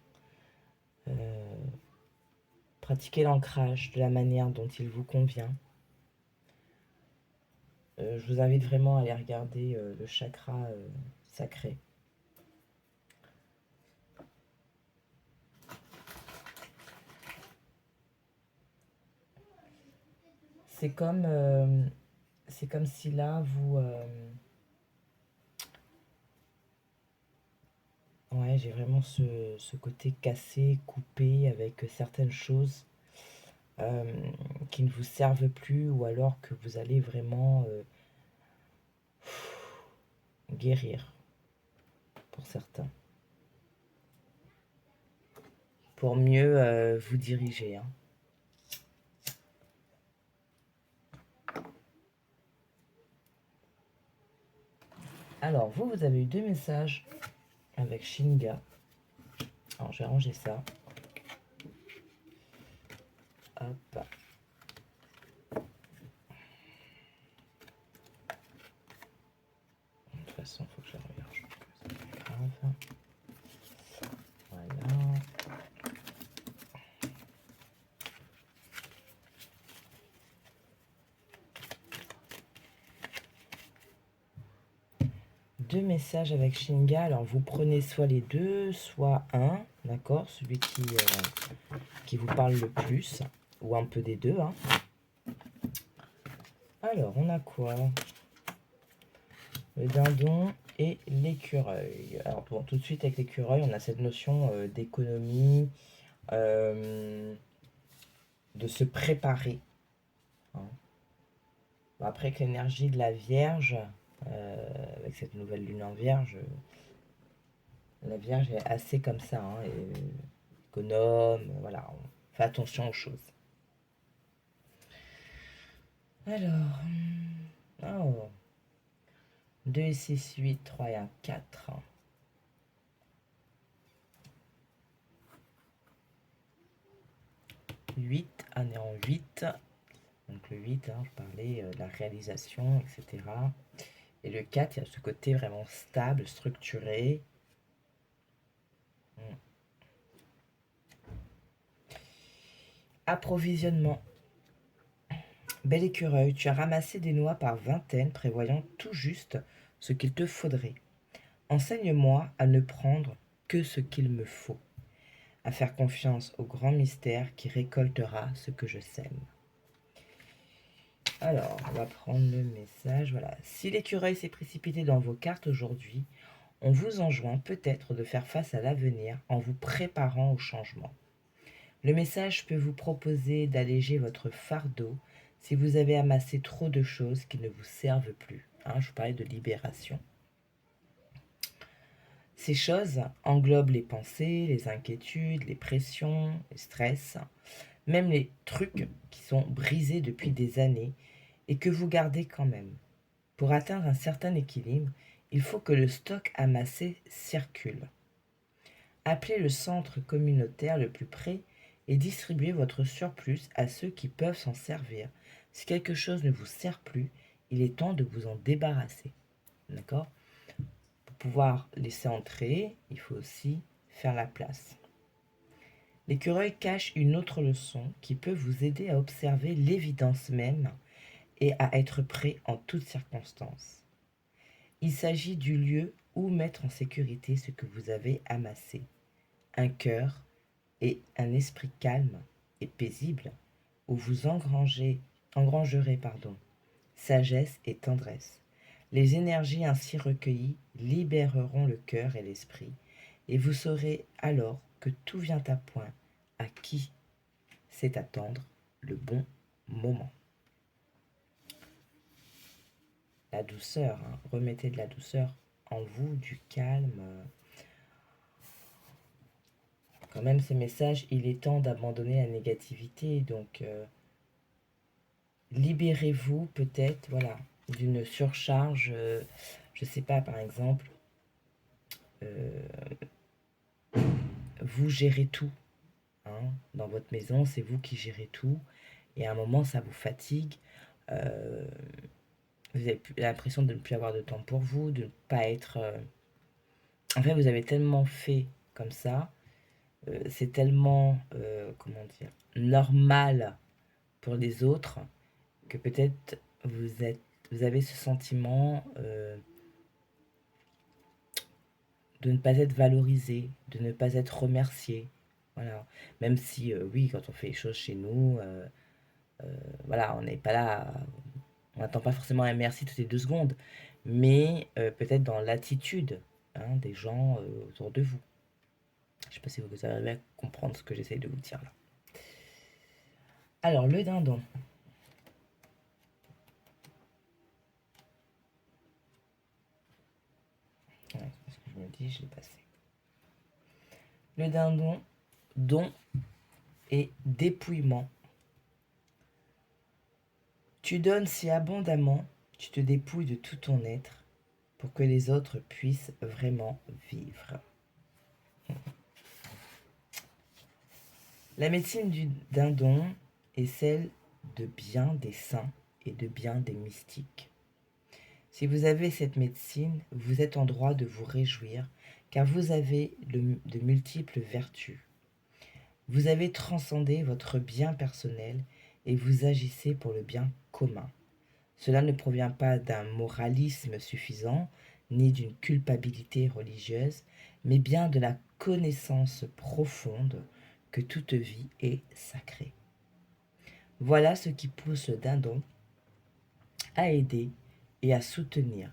Speaker 1: Pratiquer l'ancrage de la manière dont il vous convient. Je vous invite vraiment à aller regarder le chakra sacré. C'est comme si là, ouais, j'ai vraiment ce côté cassé, coupé avec certaines choses qui ne vous servent plus ou alors que vous allez vraiment guérir pour certains. Pour mieux vous diriger. Hein. Alors, vous avez eu 2 messages avec Shinga. Alors, je vais ranger ça. Hop. De toute façon, il faut que je la regarde. C'est pas grave. Voilà. Deux messages avec Shinga. Alors, vous prenez soit les deux, soit un. D'accord? Celui qui vous parle le plus. Ou un peu des deux. Hein. Alors, on a quoi? Le dindon et l'écureuil. Alors, bon, tout de suite avec l'écureuil, on a cette notion d'économie, de se préparer. Hein. Bon, après que l'énergie de la Vierge, avec cette nouvelle lune en Vierge, la Vierge est assez comme ça, hein, économe, voilà, on fait attention aux choses. Alors, oh, 2 et 6, 8, 3 et 1, 4. 8, un et en 8. Donc le 8, hein, je parlais de la réalisation, etc. Et le 4, il y a ce côté vraiment stable, structuré. Approvisionnement. Bel écureuil, tu as ramassé des noix par vingtaines, prévoyant tout juste ce qu'il te faudrait. Enseigne-moi à ne prendre que ce qu'il me faut, à faire confiance au grand mystère qui récoltera ce que je sème. Alors, on va prendre le message. Voilà. Si l'écureuil s'est précipité dans vos cartes aujourd'hui, on vous enjoint peut-être de faire face à l'avenir en vous préparant au changement. Le message peut vous proposer d'alléger votre fardeau si vous avez amassé trop de choses qui ne vous servent plus. Hein, je vous parlais de libération. Ces choses englobent les pensées, les inquiétudes, les pressions, les stress, même les trucs qui sont brisés depuis des années et que vous gardez quand même. Pour atteindre un certain équilibre, il faut que le stock amassé circule. Appelez le centre communautaire le plus près et distribuez votre surplus à ceux qui peuvent s'en servir. Si quelque chose ne vous sert plus, il est temps de vous en débarrasser. D'accord? Pour pouvoir laisser entrer, il faut aussi faire la place. L'écureuil cache une autre leçon qui peut vous aider à observer l'évidence même et à être prêt en toutes circonstances. Il s'agit du lieu où mettre en sécurité ce que vous avez amassé. Un cœur et un esprit calme et paisible où vous engrangerez sagesse et tendresse. Les énergies ainsi recueillies libéreront le cœur et l'esprit, et vous saurez alors que tout vient à point à qui sait attendre le bon moment. La douceur, hein. Remettez de la douceur en vous, du calme. Quand même, ce message, il est temps d'abandonner la négativité, donc libérez-vous peut-être, voilà, d'une surcharge, je sais pas, par exemple, vous gérez tout, hein, dans votre maison, c'est vous qui gérez tout, et à un moment, ça vous fatigue, vous avez l'impression de ne plus avoir de temps pour vous, de ne pas être... En fait, vous avez tellement fait comme ça, c'est tellement, comment dire, normal pour les autres, que peut-être vous avez ce sentiment de ne pas être valorisé, de ne pas être remercié. Voilà. Même si, oui, quand on fait les choses chez nous, voilà, on n'est pas là, on n'attend pas forcément un merci toutes les 2 secondes, mais peut-être dans l'attitude, hein, des gens autour de vous. Je ne sais pas si vous arrivez à comprendre ce que j'essaie de vous dire là. Alors, le dindon. Ouais, ce que je me dis, je l'ai passé. Le dindon, don et dépouillement. Tu donnes si abondamment, tu te dépouilles de tout ton être pour que les autres puissent vraiment vivre. La médecine du dindon est celle de bien des saints et de bien des mystiques. Si vous avez cette médecine, vous êtes en droit de vous réjouir, car vous avez de multiples vertus. Vous avez transcendé votre bien personnel et vous agissez pour le bien commun. Cela ne provient pas d'un moralisme suffisant, ni d'une culpabilité religieuse, mais bien de la connaissance profonde que toute vie est sacrée. Voilà ce qui pousse le dindon à aider et à soutenir.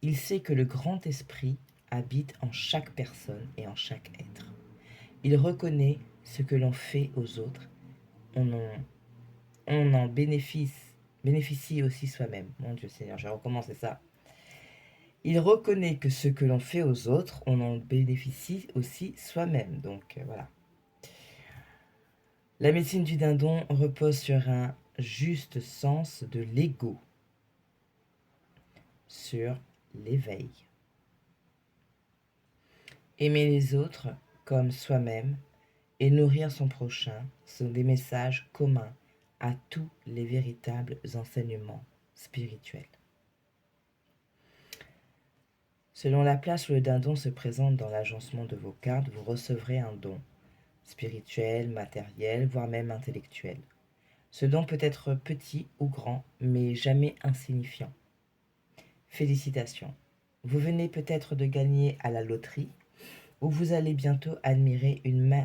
Speaker 1: Il sait que le grand esprit habite en chaque personne et en chaque être. Il reconnaît ce que l'on fait aux autres. On en bénéficie aussi soi-même. Mon Dieu Seigneur, je vais recommencer ça. Il reconnaît que ce que l'on fait aux autres, on en bénéficie aussi soi-même. Donc voilà. La médecine du dindon repose sur un juste sens de l'ego, sur l'éveil. Aimer les autres comme soi-même et nourrir son prochain sont des messages communs à tous les véritables enseignements spirituels. Selon la place où le dindon se présente dans l'agencement de vos cartes, vous recevrez un don spirituel, matériel, voire même intellectuel. Ce don peut être petit ou grand, mais jamais insignifiant. Félicitations. Vous venez peut-être de gagner à la loterie, ou vous allez bientôt admirer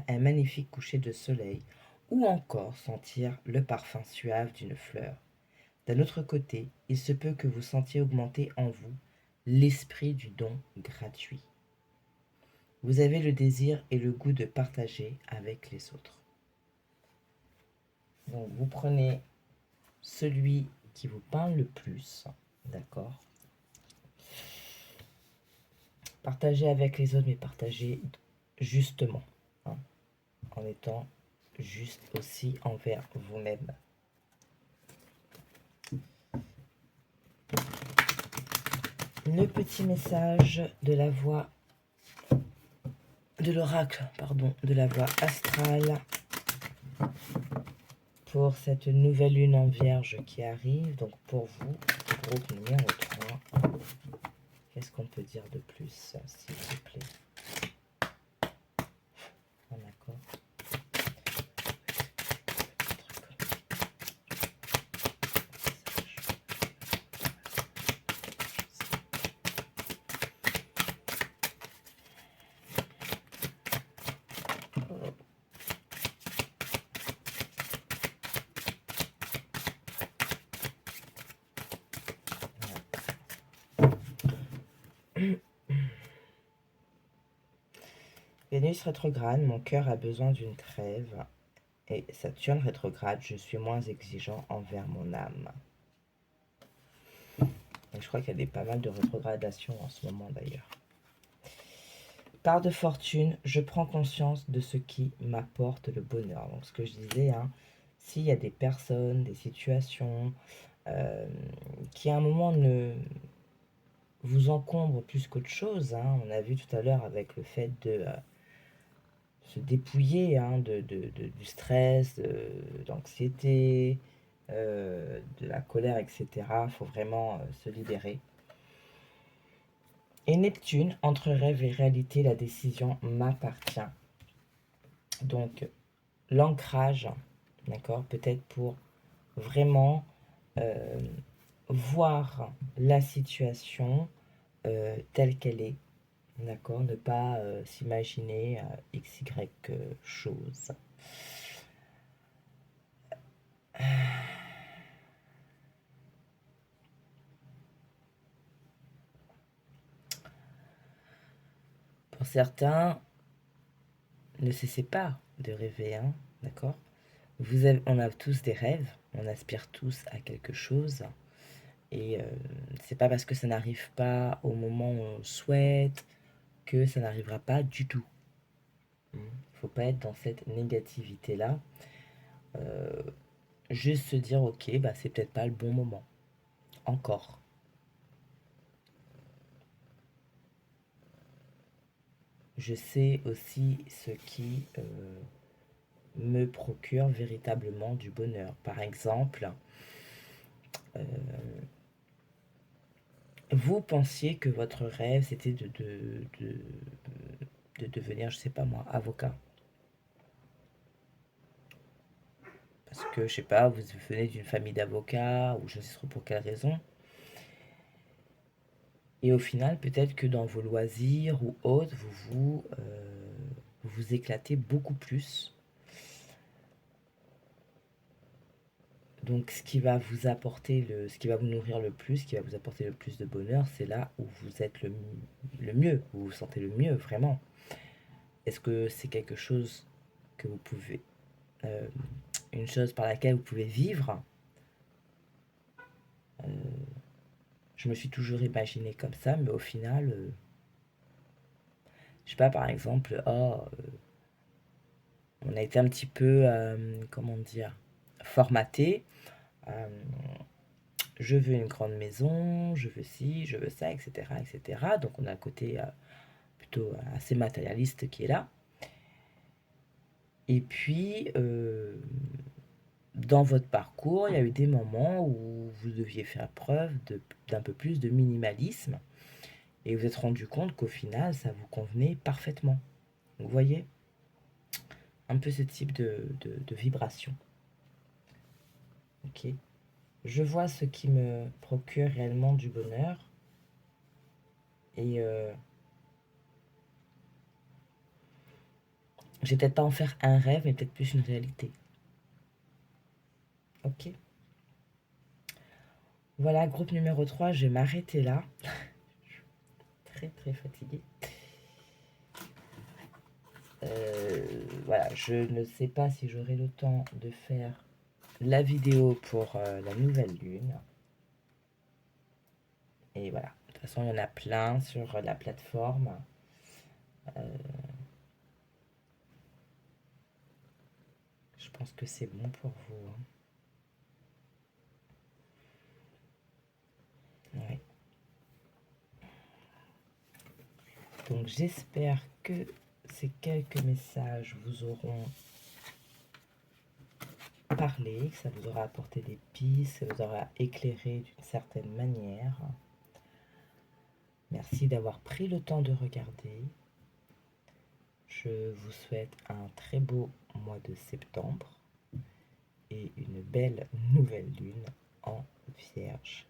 Speaker 1: un magnifique coucher de soleil, ou encore sentir le parfum suave d'une fleur. D'un autre côté, il se peut que vous sentiez augmenter en vous l'esprit du don gratuit. Vous avez le désir et le goût de partager avec les autres. Donc vous prenez celui qui vous parle le plus, d'accord? Partagez avec les autres, mais partagez justement, hein, en étant juste aussi envers vous-même. le petit message de la voix, de l'oracle, pardon, de la voix astrale pour cette nouvelle lune en vierge qui arrive. Donc pour vous, groupe numéro 3, qu'est-ce qu'on peut dire de plus, s'il vous plaît? D'accord. Vénus rétrograde, mon cœur a besoin d'une trêve. Et Saturne rétrograde, je suis moins exigeant envers mon âme. Et je crois qu'il y a pas mal de rétrogradations en ce moment d'ailleurs. Part de fortune, je prends conscience de ce qui m'apporte le bonheur. Donc ce que je disais, hein, s'il y a des personnes, des situations qui à un moment ne vous encombrent plus qu'autre chose, hein, on a vu tout à l'heure avec le fait de se dépouiller hein, du stress, de l'anxiété, de la colère, etc. Il faut vraiment se libérer. Et Neptune, entre rêve et réalité, la décision m'appartient. Donc, l'ancrage, d'accord, peut-être pour vraiment voir la situation telle qu'elle est, d'accord, ne pas s'imaginer x, y chose. Pour certains, ne cessez pas de rêver, hein, d'accord? On a tous des rêves, on aspire tous à quelque chose. Et c'est pas parce que ça n'arrive pas au moment où on souhaite que ça n'arrivera pas du tout. Faut pas être dans cette négativité-là. Juste se dire, ok, bah c'est peut-être pas le bon moment. Encore. Je sais aussi ce qui me procure véritablement du bonheur. Par exemple, vous pensiez que votre rêve, c'était de devenir, je sais pas moi, avocat. Parce que, je sais pas, vous venez d'une famille d'avocats, ou je ne sais trop pour quelle raison. Et au final, peut-être que dans vos loisirs ou autres, vous vous éclatez beaucoup plus. Donc, ce qui va vous apporter, ce qui va vous nourrir le plus, ce qui va vous apporter le plus de bonheur, c'est là où vous êtes le mieux, où vous vous sentez le mieux, vraiment. Est-ce que c'est quelque chose que vous pouvez... une chose par laquelle vous pouvez vivre? Je me suis toujours imaginé comme ça, mais au final... je sais pas, par exemple, on a été un petit peu, comment dire, formaté. Je veux une grande maison, je veux ci, je veux ça, etc. etc. Donc on a un côté plutôt assez matérialiste qui est là. Et puis, dans votre parcours, il y a eu des moments où vous deviez faire preuve d'un peu plus de minimalisme. Et vous vous êtes rendu compte qu'au final, ça vous convenait parfaitement. Vous voyez un peu ce type de vibration. Ok. Je vois ce qui me procure réellement du bonheur. Et je vais peut-être pas en faire un rêve, mais peut-être plus une réalité. Ok. Voilà, groupe numéro 3, je vais m'arrêter là. Je suis très très fatiguée. Voilà, je ne sais pas si j'aurai le temps de faire la vidéo pour la nouvelle lune. Et voilà, de toute façon, il y en a plein sur la plateforme. Je pense que c'est bon pour vous. Hein. Ouais. Donc j'espère que ces quelques messages vous auront parlé, que ça vous aura apporté des pistes, ça vous aura éclairé d'une certaine manière. Merci d'avoir pris le temps de regarder. Je vous souhaite un très beau mois de septembre et une belle nouvelle lune en Vierge.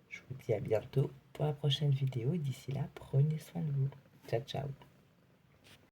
Speaker 1: Je vous dis à bientôt pour la prochaine vidéo et d'ici là, prenez soin de vous. Ciao, ciao.